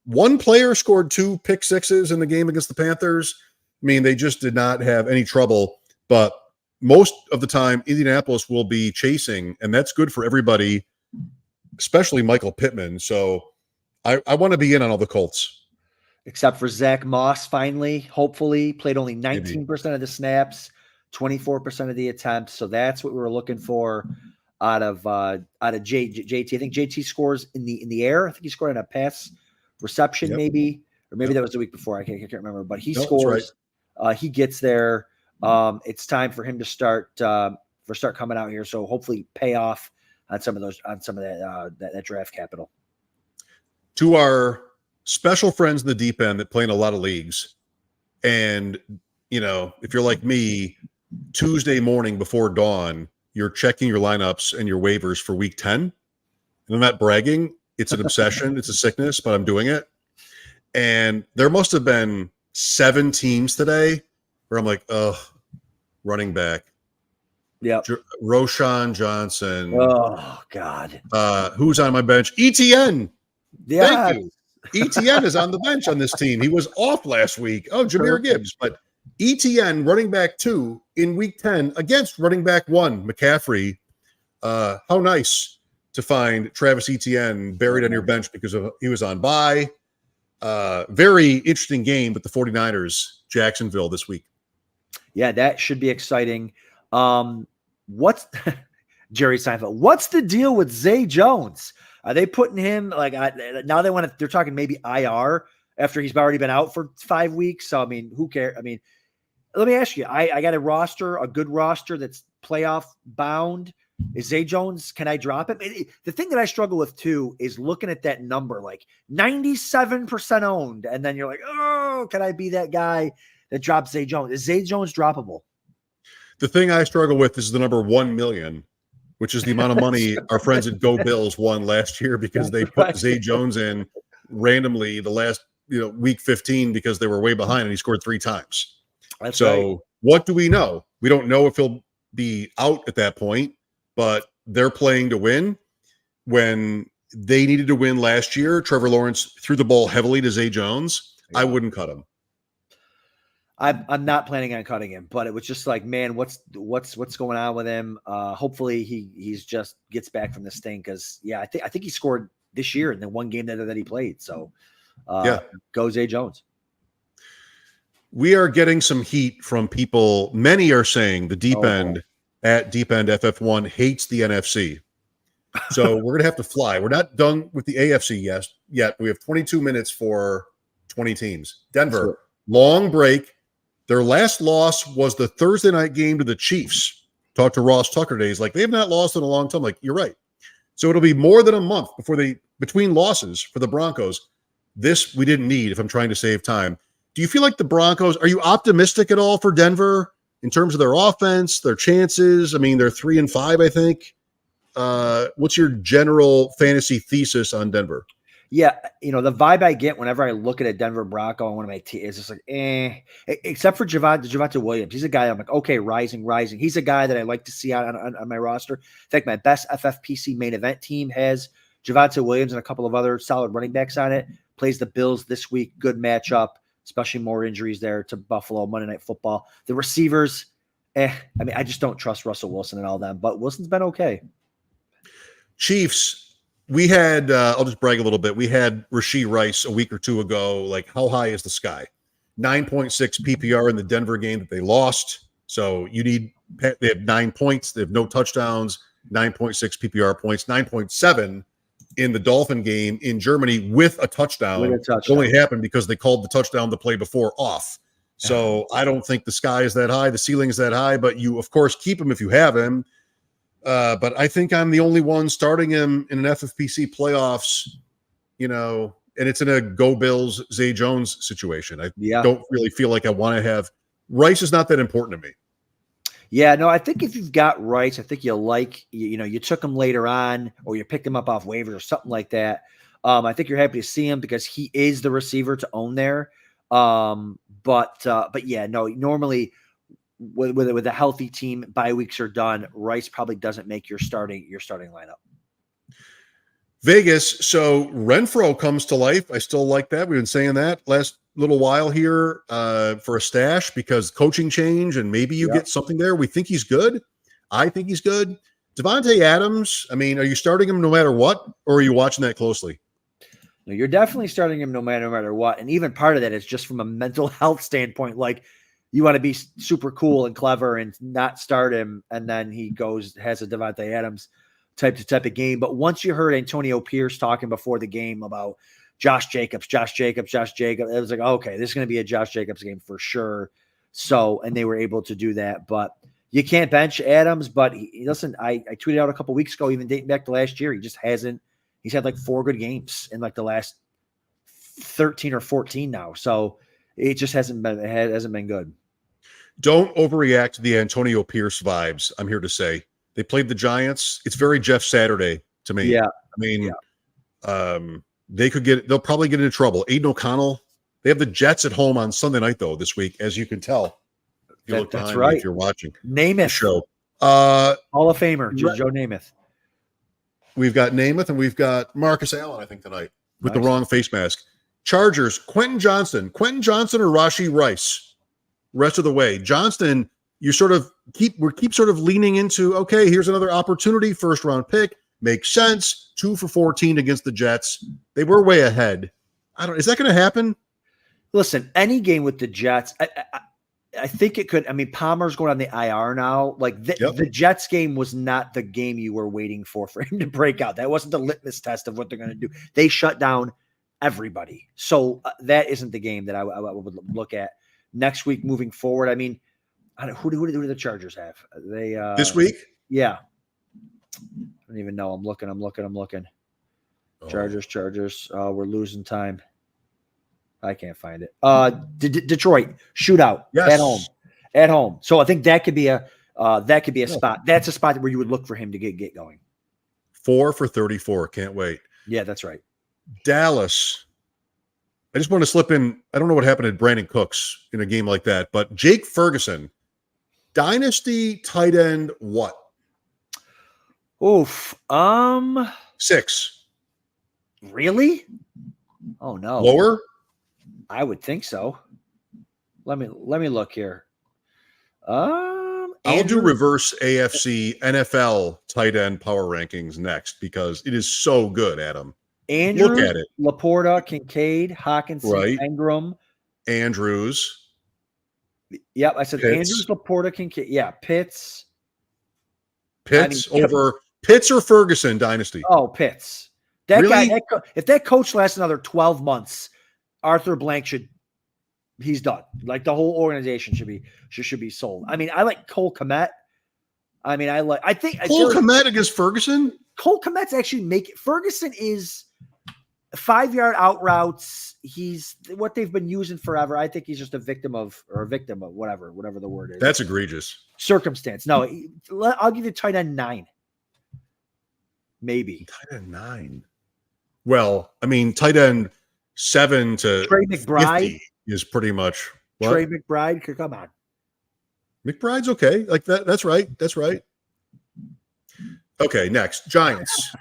one player scored 2 pick sixes in the game against the Panthers. I mean, they just did not have any trouble, but most of the time Indianapolis will be chasing, and that's good for everybody, especially Michael Pittman. So I want to be in on all the Colts. Except for Zach Moss, finally, hopefully, played only 19% of the snaps, 24% of the attempts. So that's what we were looking for out of JT. I think JT scores in the air. I think he scored on a pass reception, maybe, or maybe that was the week before. I can't remember, but he scores. Right. He gets there. It's time for him to start coming out here. So hopefully pay off on some of that draft capital. To our special friends in the deep end that play in a lot of leagues, and if you're like me, Tuesday morning before dawn, you're checking your lineups and your waivers for week 10. And I'm not bragging. It's an obsession. It's a sickness, but I'm doing it. And there must have been 7 teams today where I'm like, running back. Yeah. Roshan Johnson. Oh, God. Who's on my bench? ETN. Yeah. Thank you. ETN is on the bench on this team. He was off last week. Oh, Jahmyr Gibbs. But ETN, running back 2 in week 10 against running back 1, McCaffrey. How nice to find Travis Etienne buried on your bench because he was on bye. Very interesting game with the 49ers, Jacksonville this week. Yeah, that should be exciting. What's Jerry Seinfeld? What's the deal with Zay Jones? Are they putting him now they're talking maybe IR after he's already been out for 5 weeks. So, I mean, who cares? I mean, let me ask you, I got a good roster that's playoff bound. Is Zay Jones, can I drop him? The thing that I struggle with too is looking at that number, like 97% owned. And then you're like, oh, can I be that guy that drops Zay Jones? Is Zay Jones droppable? The thing I struggle with is the number 1 million, which is the amount of money our friends at Go Bills won last year because they put Zay Jones in randomly the last week 15 because they were way behind and he scored 3 times. That's right. What do we know? We don't know if he'll be out at that point, but they're playing to win. When they needed to win last year, Trevor Lawrence threw the ball heavily to Zay Jones. Yeah. I wouldn't cut him. I'm not planning on cutting him, but it was just like, man, what's going on with him? Hopefully he's just gets back from this thing because I think he scored this year in the one game that he played. So go Zay Jones. We are getting some heat from people. Many are saying the deep end at Deep End FF1 hates the NFC. So we're gonna have to fly. We're not done with the AFC yet. We have 22 minutes for 20 teams. Denver, long break. Their last loss was the Thursday night game to the Chiefs. Talked to Ross Tucker today. He's like, they have not lost in a long time. Like, you're right. So it'll be more than a month between losses for the Broncos. This we didn't need if I'm trying to save time. Do you feel like the Broncos, are you optimistic at all for Denver in terms of their offense, their chances? I mean, they're 3-5, I think. What's your general fantasy thesis on Denver? Yeah, the vibe I get whenever I look at a Denver Bronco on one of my teams is just like, except for Javonte Williams. He's a guy I'm like, okay, rising. He's a guy that I like to see on my roster. In fact, my best FFPC main event team has Javonte Williams and a couple of other solid running backs on it. Plays the Bills this week. Good matchup, especially more injuries there to Buffalo, Monday Night Football. The receivers, I just don't trust Russell Wilson and all them, but Wilson's been okay. Chiefs. We had, I'll just brag a little bit. We had Rashee Rice a week or two ago. Like, how high is the sky? 9.6 PPR in the Denver game that they lost. So they have 9 points. They have no touchdowns, 9.6 PPR points, 9.7 in the Dolphin game in Germany with a touchdown. It only happened because they called the touchdown the play before off. So I don't think the sky is that high. The ceiling is that high, but you, of course, keep him if you have him. But I think I'm the only one starting him in an FFPC playoffs, and it's in a Go Bills, Zay Jones situation. I don't really feel like I want to have Rice is not that important to me. Yeah, no, I think if you've got Rice, I think you took him later on or you picked him up off waivers or something like that. I think you're happy to see him because he is the receiver to own there. But yeah, no, normally with a healthy team, bye weeks are done. Rice probably doesn't make your starting lineup. Vegas. So Renfro comes to life. I still like that. We've been saying that last little while here for a stash because coaching change and maybe you get something there. We think he's good. I think he's good. Devontae Adams. I mean, are you starting him no matter what, or are you watching that closely? No, you're definitely starting him no matter what. And even part of that is just from a mental health standpoint. Like you want to be super cool and clever and not start him. And then he has a Devontae Adams type of game. But once you heard Antonio Pierce talking before the game about Josh Jacobs, it was like, okay, this is going to be a Josh Jacobs game for sure. So, and they were able to do that, but you can't bench Adams, but listen, I tweeted out a couple weeks ago, even dating back to last year, he's had like 4 good games in like the last 13 or 14 now. So it just hasn't been good. Don't overreact to the Antonio Pierce vibes. I'm here to say they played the Giants. It's very Jeff Saturday to me. Yeah. I mean, they'll probably get into trouble. Aiden O'Connell, they have the Jets at home on Sunday night though, this week, as you can tell. If you look behind me, if you're watching Namath show. Hall of Famer, Joe Namath. We've got Namath and we've got Marcus Allen, I think, tonight with the wrong face mask. Chargers, Quentin Johnston or Rashee Rice. Rest of the way. Johnston, you sort of keep sort of leaning into, okay, here's another opportunity, first round pick. Makes sense. 2 for 14 against the Jets. They were way ahead. Is that going to happen? Listen, any game with the Jets, I think it could. I mean, Palmer's going on the IR now. Like the Jets game was not the game you were waiting for him to break out. That wasn't the litmus test of what they're going to do. They shut down everybody. So that isn't the game that I would look at next week moving forward. I mean, who do the Chargers have? They this week? Yeah. I don't even know. I'm looking. Oh. Chargers. We're losing time. I can't find it. Detroit shootout at home. So I think that could be a spot. That's a spot where you would look for him to get going. 4 for 34. Can't wait. Yeah, that's right. Dallas. I just want to slip in. I don't know what happened to Brandon Cooks in a game like that, but Jake Ferguson, Dynasty tight end. What? Oof. 6. Really? Oh no. Lower? I would think so. Let me look here. I'll do reverse AFC NFL tight end power rankings next because it is so good, Adam. Andrews, look at it. LaPorta, Kincaid, Hawkinson, Ingram. Andrews. Yep, I said Pitts. Andrews, LaPorta, Kincaid. Yeah, Pitts. Pitts over Pitts or Ferguson Dynasty. Oh, Pitts. That really? Guy, if that coach lasts another 12 months, Arthur Blank he's done. Like the whole organization should be sold. I mean, I like Cole Kmet. I think Cole Kmet against Ferguson. Cole Kmet's actually Ferguson is 5-yard out routes. He's what they've been using forever. I think he's just a victim of whatever the word is. That's egregious. Circumstance. No, I'll give you tight end 9. Maybe. Tight end 9. Well, I mean, tight end 7 to Trey McBride is pretty much what? Trey McBride. Come on. McBride's okay. Like that. That's right. Okay, next. Giants.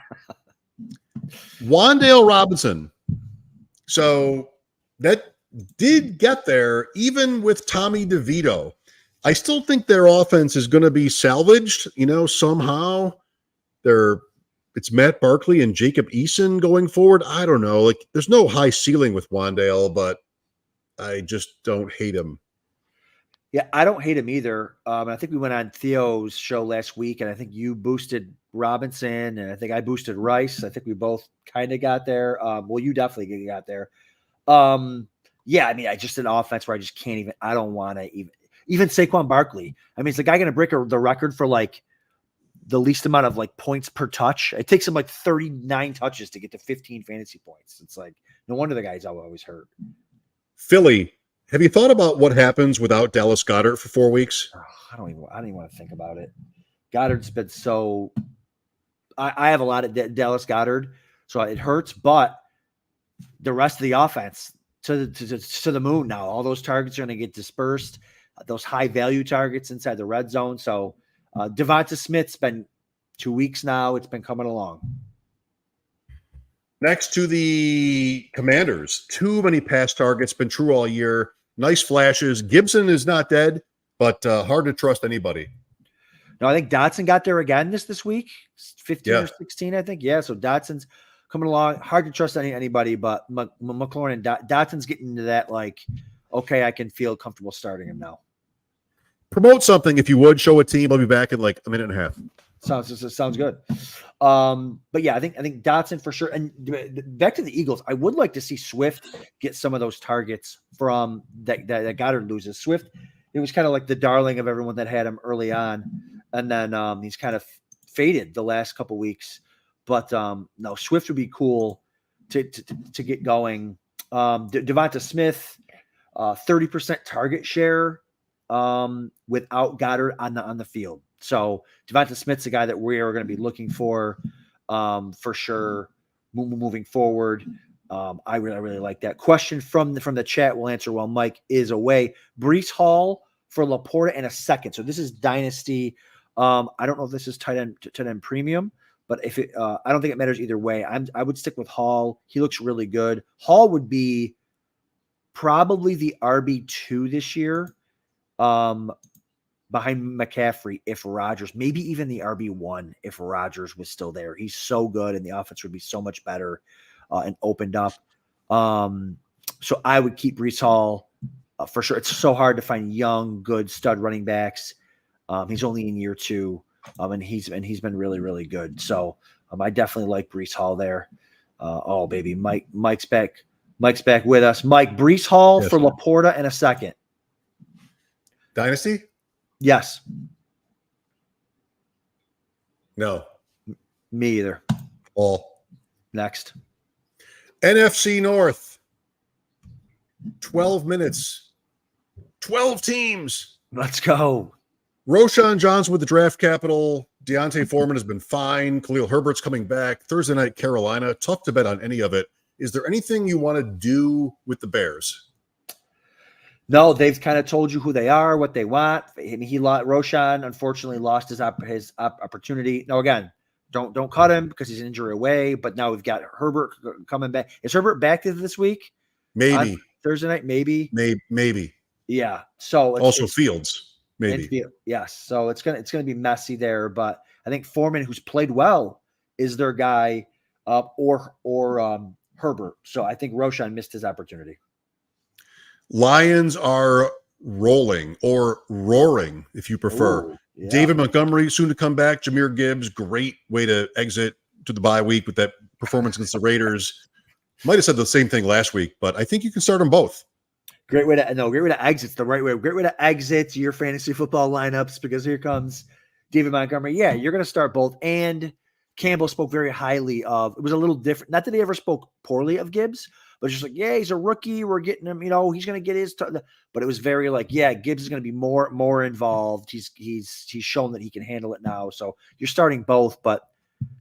Wan'Dale Robinson. So that did get there even with Tommy DeVito. I still think their offense is going to be salvaged, somehow. It's Matt Barkley and Jacob Eason going forward. I don't know. Like, there's no high ceiling with Wan'Dale, but I just don't hate him. Yeah, I don't hate him either. I think we went on Theo's show last week, and I think you boosted Robinson, and I think I boosted Rice. I think we both kind of got there. You definitely got there. Yeah, I mean, I just an offense where I just can't even. I don't want to even Saquon Barkley. I mean, is the guy going to break the record for like the least amount of like points per touch? It takes him like 39 touches to get to 15 fantasy points. It's like no wonder the guy's always hurt. Philly Have you thought about what happens without Dallas Goedert for 4 weeks? I don't even want to think about it. Goddard's been so. I have a lot of Dallas Goedert, so it hurts. But the rest of the offense to the moon now. All those targets are going to get dispersed. Those high value targets inside the red zone. So Devonta Smith's been 2 weeks now. It's been coming along. Next to the Commanders, too many pass targets, been true all year. Nice flashes. Gibson is not dead, but hard to trust anybody. No, I think Dotson got there again this week, 15 or 16, I think. Yeah, so Dotson's coming along. Hard to trust anybody, but McLaurin and Dotson's getting into that, like, okay, I can feel comfortable starting him now. Promote something if you would. Show a team. I'll be back in like a minute and a half. Sounds good. But yeah, I think Dotson for sure. And back to the Eagles, I would like to see Swift get some of those targets from that Goddard loses. Swift, it was kind of like the darling of everyone that had him early on, and then he's kind of faded the last couple weeks. But no, Swift would be cool to get going. Devonta Smith, 30% target share without Goddard on the field. So Devonta Smith's the guy that we are going to be looking for sure moving forward. I really like that. Question from the chat we'll answer while Mike is away. Breece Hall for LaPorta in a second. So this is Dynasty. I don't know if this is tight end premium, but if it, I don't think it matters either way. I would stick with Hall. He looks really good. Hall would be probably the RB2 this year. Behind McCaffrey, if Rodgers, maybe even the RB1 if Rodgers was still there. He's so good, and the offense would be so much better and opened up. So I would keep Breece Hall for sure. It's so hard to find young, good stud running backs. He's only in year 2, and he's been really, really good. So I definitely like Breece Hall there. Oh baby, Mike's back. Mike's back with us. Mike, Breece Hall for LaPorta in a second. Dynasty? Yes. No. Me either. All. Next. NFC North. 12 minutes. 12 teams. Let's go. Roshan Johnson with the draft capital. Deontay Foreman has been fine. Khalil Herbert's coming back. Thursday night, Carolina. Tough to bet on any of it. Is there anything you want to do with the Bears? No, they've kind of told you who they are, what they want. Roshan unfortunately lost his opportunity. No, again, don't cut him because he's injury away. But now we've got Herbert coming back. Is Herbert back this week? Maybe Thursday night. Maybe. Yeah. So also Fields. Maybe. Yes. So it's gonna be messy there. But I think Foreman, who's played well, is their guy, or Herbert. So I think Roshan missed his opportunity. Lions are rolling or roaring, if you prefer. Ooh, yeah. David Montgomery soon to come back. Jahmyr Gibbs, great way to exit to the bye week with that performance against the Raiders. Might have said the same thing last week, but I think you can start them both. Great way to exit. It's the right way. Great way to exit your fantasy football lineups because here comes David Montgomery. Yeah, you're going to start both. And Campbell spoke very highly of. It was a little different. Not that he ever spoke poorly of Gibbs, but just like, yeah, he's a rookie. We're getting him, he's going to get his but it was very like, yeah, Gibbs is going to be more involved. He's shown that he can handle it now. So you're starting both, but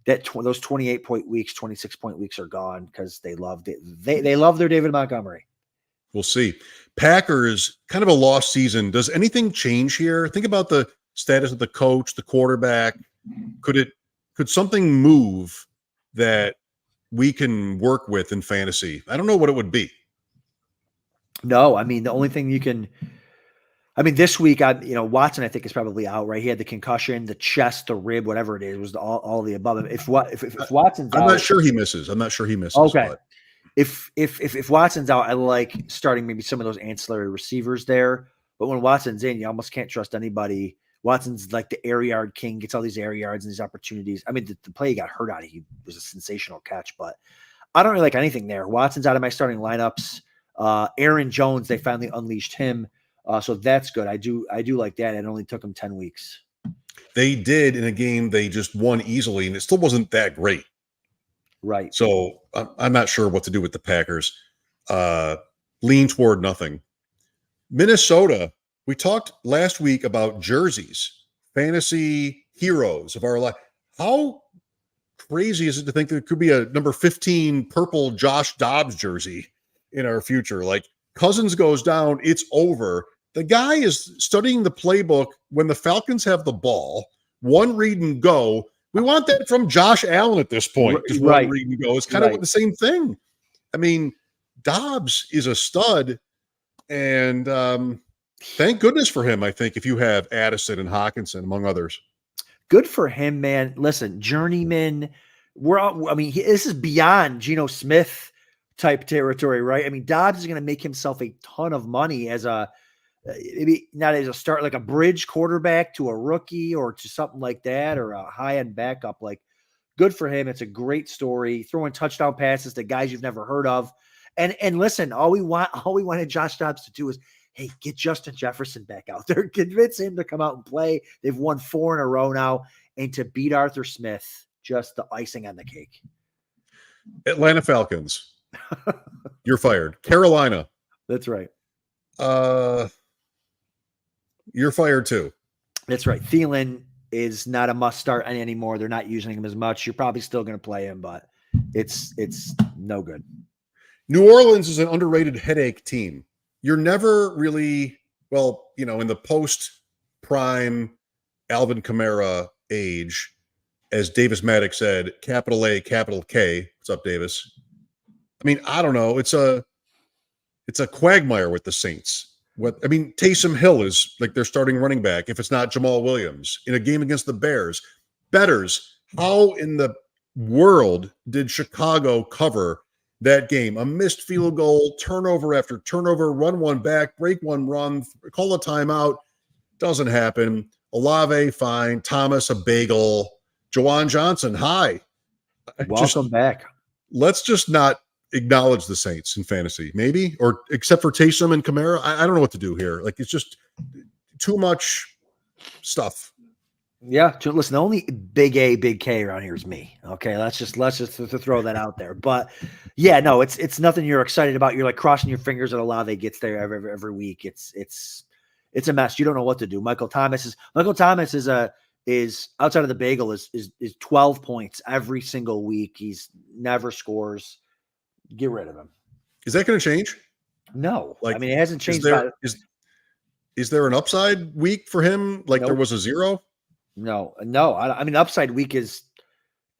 those 28-point weeks, 26-point weeks are gone because they loved it. They love their David Montgomery. We'll see. Packers, kind of a lost season. Does anything change here? Think about the status of the coach, the quarterback. Could something move that we can work with in fantasy? I don't know what it would be. No, I mean, the only thing this week, Watson, I think, is probably out, right? He had the concussion, the chest, the rib, whatever it is, was all the above. If Watson's out, I'm not sure he misses. Okay. But. If Watson's out, I like starting maybe some of those ancillary receivers there. But when Watson's in, you almost can't trust anybody. Watson's like the air yard king, gets all these air yards and these opportunities. I mean, the play he got hurt out of, he was a sensational catch, but I don't really like anything there. Watson's out of my starting lineups. Aaron Jones, they finally unleashed him. So that's good. I do like that. It only took him 10 weeks. They did in a game they just won easily, and it still wasn't that great. Right. So I'm not sure what to do with the Packers. Lean toward nothing. Minnesota, we talked last week about jerseys, fantasy heroes of our life. How crazy is it to think there could be a number 15 purple Josh Dobbs jersey in our future? Like, Cousins goes down, it's over. The guy is studying the playbook when the Falcons have the ball, one read and go. We want that from Josh Allen at this point. Just one read and go. It's kind of the same thing. I mean, Dobbs is a stud, and thank goodness for him, I think, if you have Addison and Hawkinson, among others. Good for him, man. Listen, journeyman, this is beyond Geno Smith type territory, right? I mean, Dobbs is going to make himself a ton of money as maybe not as a start, like a bridge quarterback to a rookie or to something like that, or a high-end backup. Like, good for him. It's a great story. Throwing touchdown passes to guys you've never heard of. And listen, all we wanted Josh Dobbs to do is, hey, get Justin Jefferson back out there. Convince him to come out and play. They've won 4 in a row now. And to beat Arthur Smith, just the icing on the cake. Atlanta Falcons. You're fired. Carolina. That's right. You're fired too. That's right. Thielen is not a must start anymore. They're not using him as much. You're probably still going to play him, but it's no good. New Orleans is an underrated headache team. You're never really, in the post-prime Alvin Kamara age, as Davis Maddox said, capital A, capital K. What's up, Davis? I mean, I don't know. It's a quagmire with the Saints. Taysom Hill is like their starting running back if it's not Jamal Williams in a game against the Bears. Bettors, how in the world did Chicago cover that game? A missed field goal, turnover after turnover, run one back, break one run, call a timeout. Doesn't happen. Olave, fine. Thomas, a bagel. Jawan Johnson, hi. Welcome back. Let's just not acknowledge the Saints in fantasy, maybe, or except for Taysom and Kamara. I don't know what to do here. Like, it's just too much stuff. Yeah, listen, the only big A, big K around here is me. Okay, let's just throw that out there. But yeah, no, it's nothing you're excited about. You're like crossing your fingers that Olave gets there every week. It's a mess. You don't know what to do. Michael Thomas is outside of the bagel is 12 points every single week. He's never scores. Get rid of him. Is that going to change? No, it hasn't changed. Is there an upside week for him? Like, nope. There was a 0? No. Upside week is.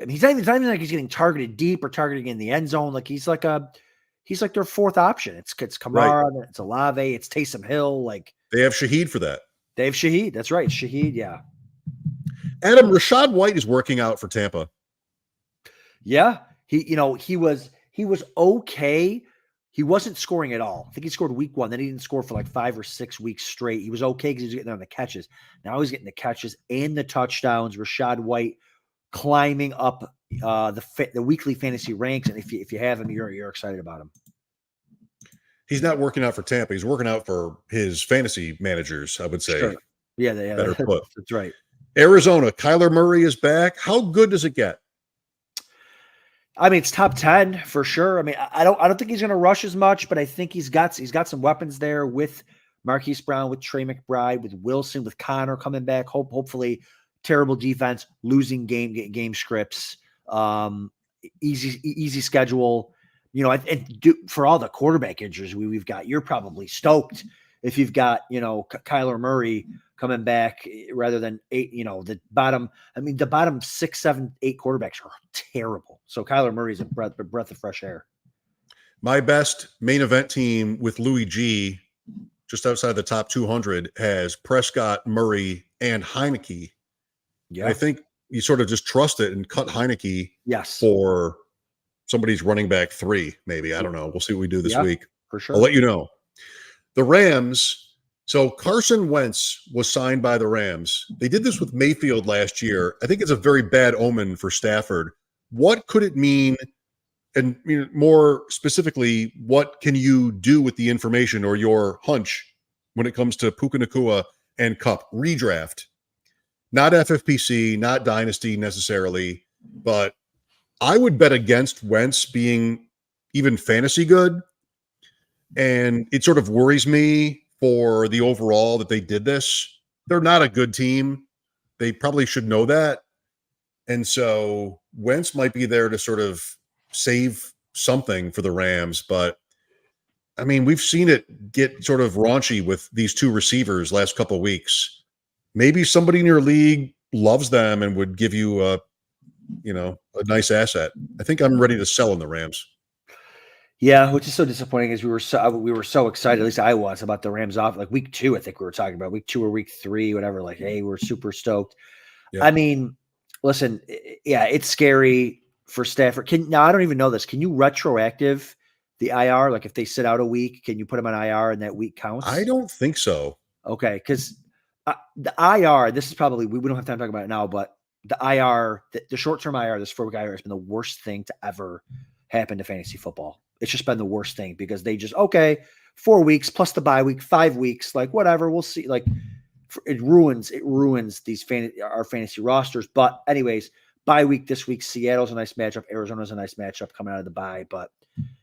He's not even like he's getting targeted deep or targeting in the end zone. Like he's like their fourth option. It's Kamara, right. It's Olave, it's Taysom Hill. Like they have Shaheed for that. They have Shaheed. That's right, Shaheed. Yeah. Adam, Rachaad White is working out for Tampa. Yeah, he was okay. He wasn't scoring at all. I think he scored week 1. Then he didn't score for like 5 or 6 weeks straight. He was okay because he was getting there on the catches. Now he's getting the catches and the touchdowns. Rachaad White climbing up the weekly fantasy ranks. And if you have him, you're excited about him. He's not working out for Tampa. He's working out for his fantasy managers, I would say. Sure. Yeah, better put. That's right. Arizona, Kyler Murray is back. How good does it get? It's top 10 for sure. I don't think he's going to rush as much, but I think he's got some weapons there with Marquise Brown, with Trey McBride, with Wilson, with Connor coming back. Hopefully, terrible defense, losing game scripts, easy schedule. For all the quarterback injuries we've got, you're probably stoked if you've got Kyler Murray coming back rather than 8, the bottom 6, 7, 8 quarterbacks are terrible. So Kyler Murray's a breath of fresh air. My best main event team with Louis G, just outside the top 200, has Prescott, Murray, and Heineke. Yeah. I think you sort of just trust it and cut Heineke for somebody's running back 3, maybe. I don't know. We'll see what we do this week. For sure. I'll let you know. The Rams. So Carson Wentz was signed by the Rams. They did this with Mayfield last year. I think it's a very bad omen for Stafford. What could it mean? And more specifically, what can you do with the information or your hunch when it comes to Puka Nacua and Kupp? Redraft. Not FFPC, not Dynasty necessarily, but I would bet against Wentz being even fantasy good. And it sort of worries me for the overall that they did this. They're not a good team. They probably should know that. And so Wentz might be there to sort of save something for the Rams. But, I mean, we've seen it get sort of raunchy with these two receivers last couple of weeks. Maybe somebody in your league loves them and would give you a nice asset. I think I'm ready to sell in the Rams. Yeah, which is so disappointing is we were so excited, at least I was, about the Rams off like week 2. I think we were talking about week 2 or week 3, whatever. Like, hey, we're super stoked. Yeah. I mean, listen, yeah, it's scary for Stafford. Now I don't even know this. Can you retroactive the IR? Like if they sit out a week, can you put them on IR and that week counts? I don't think so. Okay, because the IR, this is probably we don't have time to talk about it now, but the IR, the short-term IR, this 4-week IR has been the worst thing to ever happen to fantasy football. It's just been the worst thing because they just, 4 weeks plus the bye week, 5 weeks, like whatever, we'll see. Like it ruins these our fantasy rosters. But anyways, bye week this week, Seattle's a nice matchup. Arizona's a nice matchup coming out of the bye. But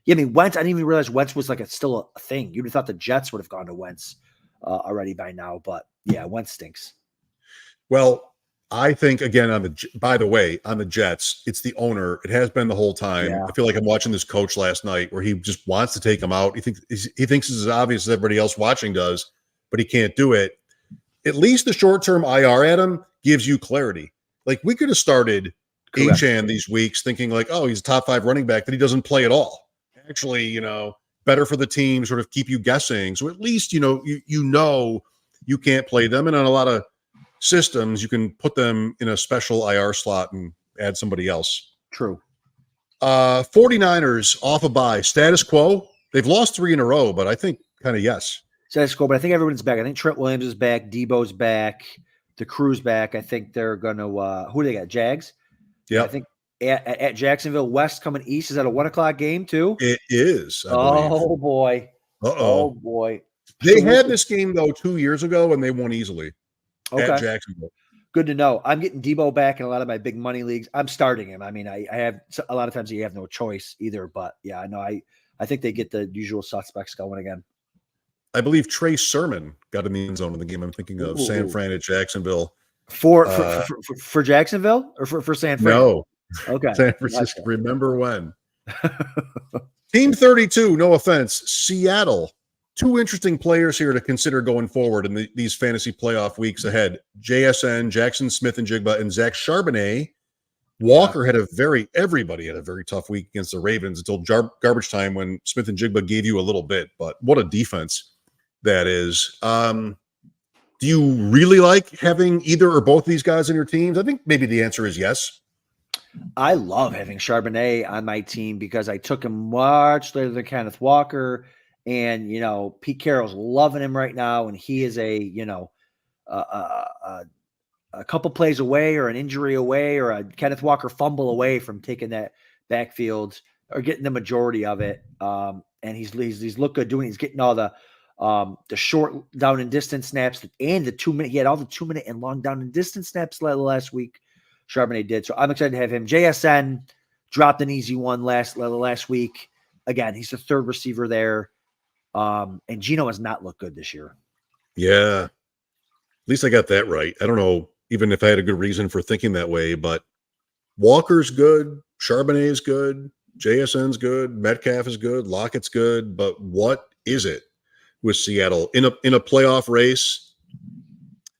yeah, I mean, Wentz, I didn't even realize Wentz was like still a thing. You'd have thought the Jets would have gone to Wentz already by now. But yeah, Wentz stinks. Well, I think, again, on the Jets, it's the owner. It has been the whole time. Yeah. I feel like I'm watching this coach last night where he just wants to take him out. He thinks it's as obvious as everybody else watching does, but he can't do it. At least the short-term IR, Adam, gives you clarity. Like, we could have started Achane these weeks thinking like, oh, he's a top 5 running back, that he doesn't play at all. Actually, better for the team, sort of keep you guessing. So at least, you can't play them. And on a lot of systems, you can put them in a special IR slot and add somebody else. True. 49ers off a bye. Status quo. They've lost 3 in a row, but I think kind of yes. Status quo, but I think everyone's back. I think Trent Williams is back. Debo's back. The crew's back. I think they're going to who do they got? Jags? Yeah. I think at Jacksonville, West coming east. Is that a 1:00 game too? It is. Oh boy. Uh-oh. Oh boy. They had this game though 2 years ago and they won easily. At Jacksonville. Good to know. I'm getting Debo back in a lot of my big money leagues. I'm starting him. I mean, I have a lot of times you have no choice either, but yeah, I know. I think they get the usual suspects going again. I believe Trey Sermon got in the end zone in the game. I'm thinking of San Fran at Jacksonville. For Jacksonville or for San Fran? No. Okay. San Francisco. Gotcha. Remember when? Team 32, no offense. Seattle. 2 interesting players here to consider going forward in these fantasy playoff weeks ahead. JSN, Jackson Smith-Njigba, and Zach Charbonnet. Walker everybody had a very tough week against the Ravens until garbage time when Smith-Njigba gave you a little bit. But what a defense that is. Do you really like having either or both of these guys on your teams? I think maybe the answer is yes. I love having Charbonnet on my team because I took him much later than Kenneth Walker. And, Pete Carroll's loving him right now. And he is a couple plays away or an injury away or a Kenneth Walker fumble away from taking that backfield or getting the majority of it. And he's looked good doing. He's getting all the short down and distance snaps and the 2-minute. He had all the 2-minute and long down and distance snaps last week. Charbonnet did. So I'm excited to have him. JSN dropped an easy one last week. Again, he's the 3rd receiver there. And Geno has not looked good this year. Yeah. At least I got that right. I don't know even if I had a good reason for thinking that way, but Walker's good. Charbonnet is good. JSN's good. Metcalf is good. Lockett's good. But what is it with Seattle in a playoff race?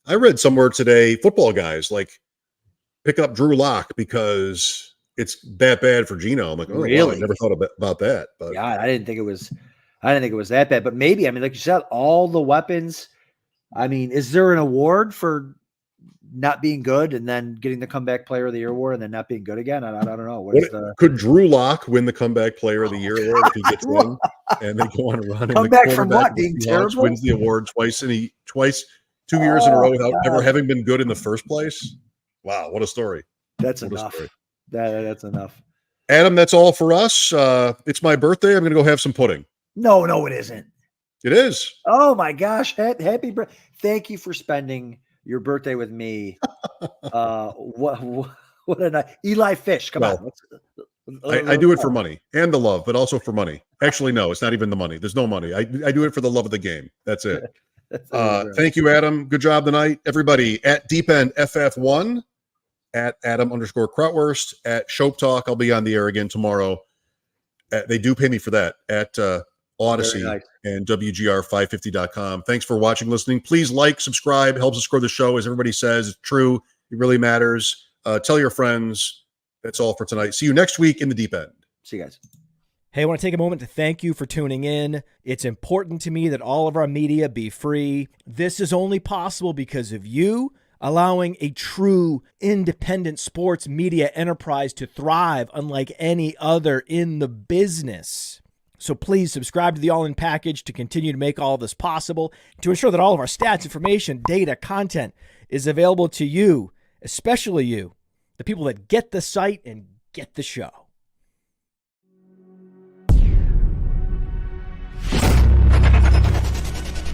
I read somewhere today, football guys like pick up Drew Lock because it's that bad for Geno. I'm like, oh, really? Wow, I never thought about that. But yeah, I didn't think it was that bad, but maybe, I mean, like you said, all the weapons. I mean, is there an award for not being good and then getting the comeback player of the year award and then not being good again? I don't know. Could Drew Lock win the comeback player of the year award if he gets one and they go on a run? Comeback from what? Being terrible? Wins the award twice 2 years in a row without ever having been good in the first place. Wow, what a story! That's enough. That's enough. Adam, that's all for us. It's my birthday. I'm going to go have some pudding. No, it isn't. It is. Oh my gosh. Happy birthday. Thank you for spending your birthday with me. What a night. Eli Fish. Come on. I do it for money and the love, but also for money. Actually, no, it's not even the money. There's no money. I do it for the love of the game. That's it. Thank you, Adam. Good job tonight. Everybody at Deep End FF1, at Adam_Krautwurst, at Shope Talk. I'll be on the air again tomorrow. They do pay me for that at Odyssey and WGR550.com. Thanks for watching, listening. Please like, subscribe. Helps us grow the show. As everybody says, it's true. It really matters. Tell your friends. That's all for tonight. See you next week in the Deep End. See you guys. Hey, I want to take a moment to thank you for tuning in. It's important to me that all of our media be free. This is only possible because of you allowing a true independent sports media enterprise to thrive unlike any other in the business. So please subscribe to the All In package to continue to make all of this possible, to ensure that all of our stats, information, data, content is available to you, especially you, the people that get the site and get the show.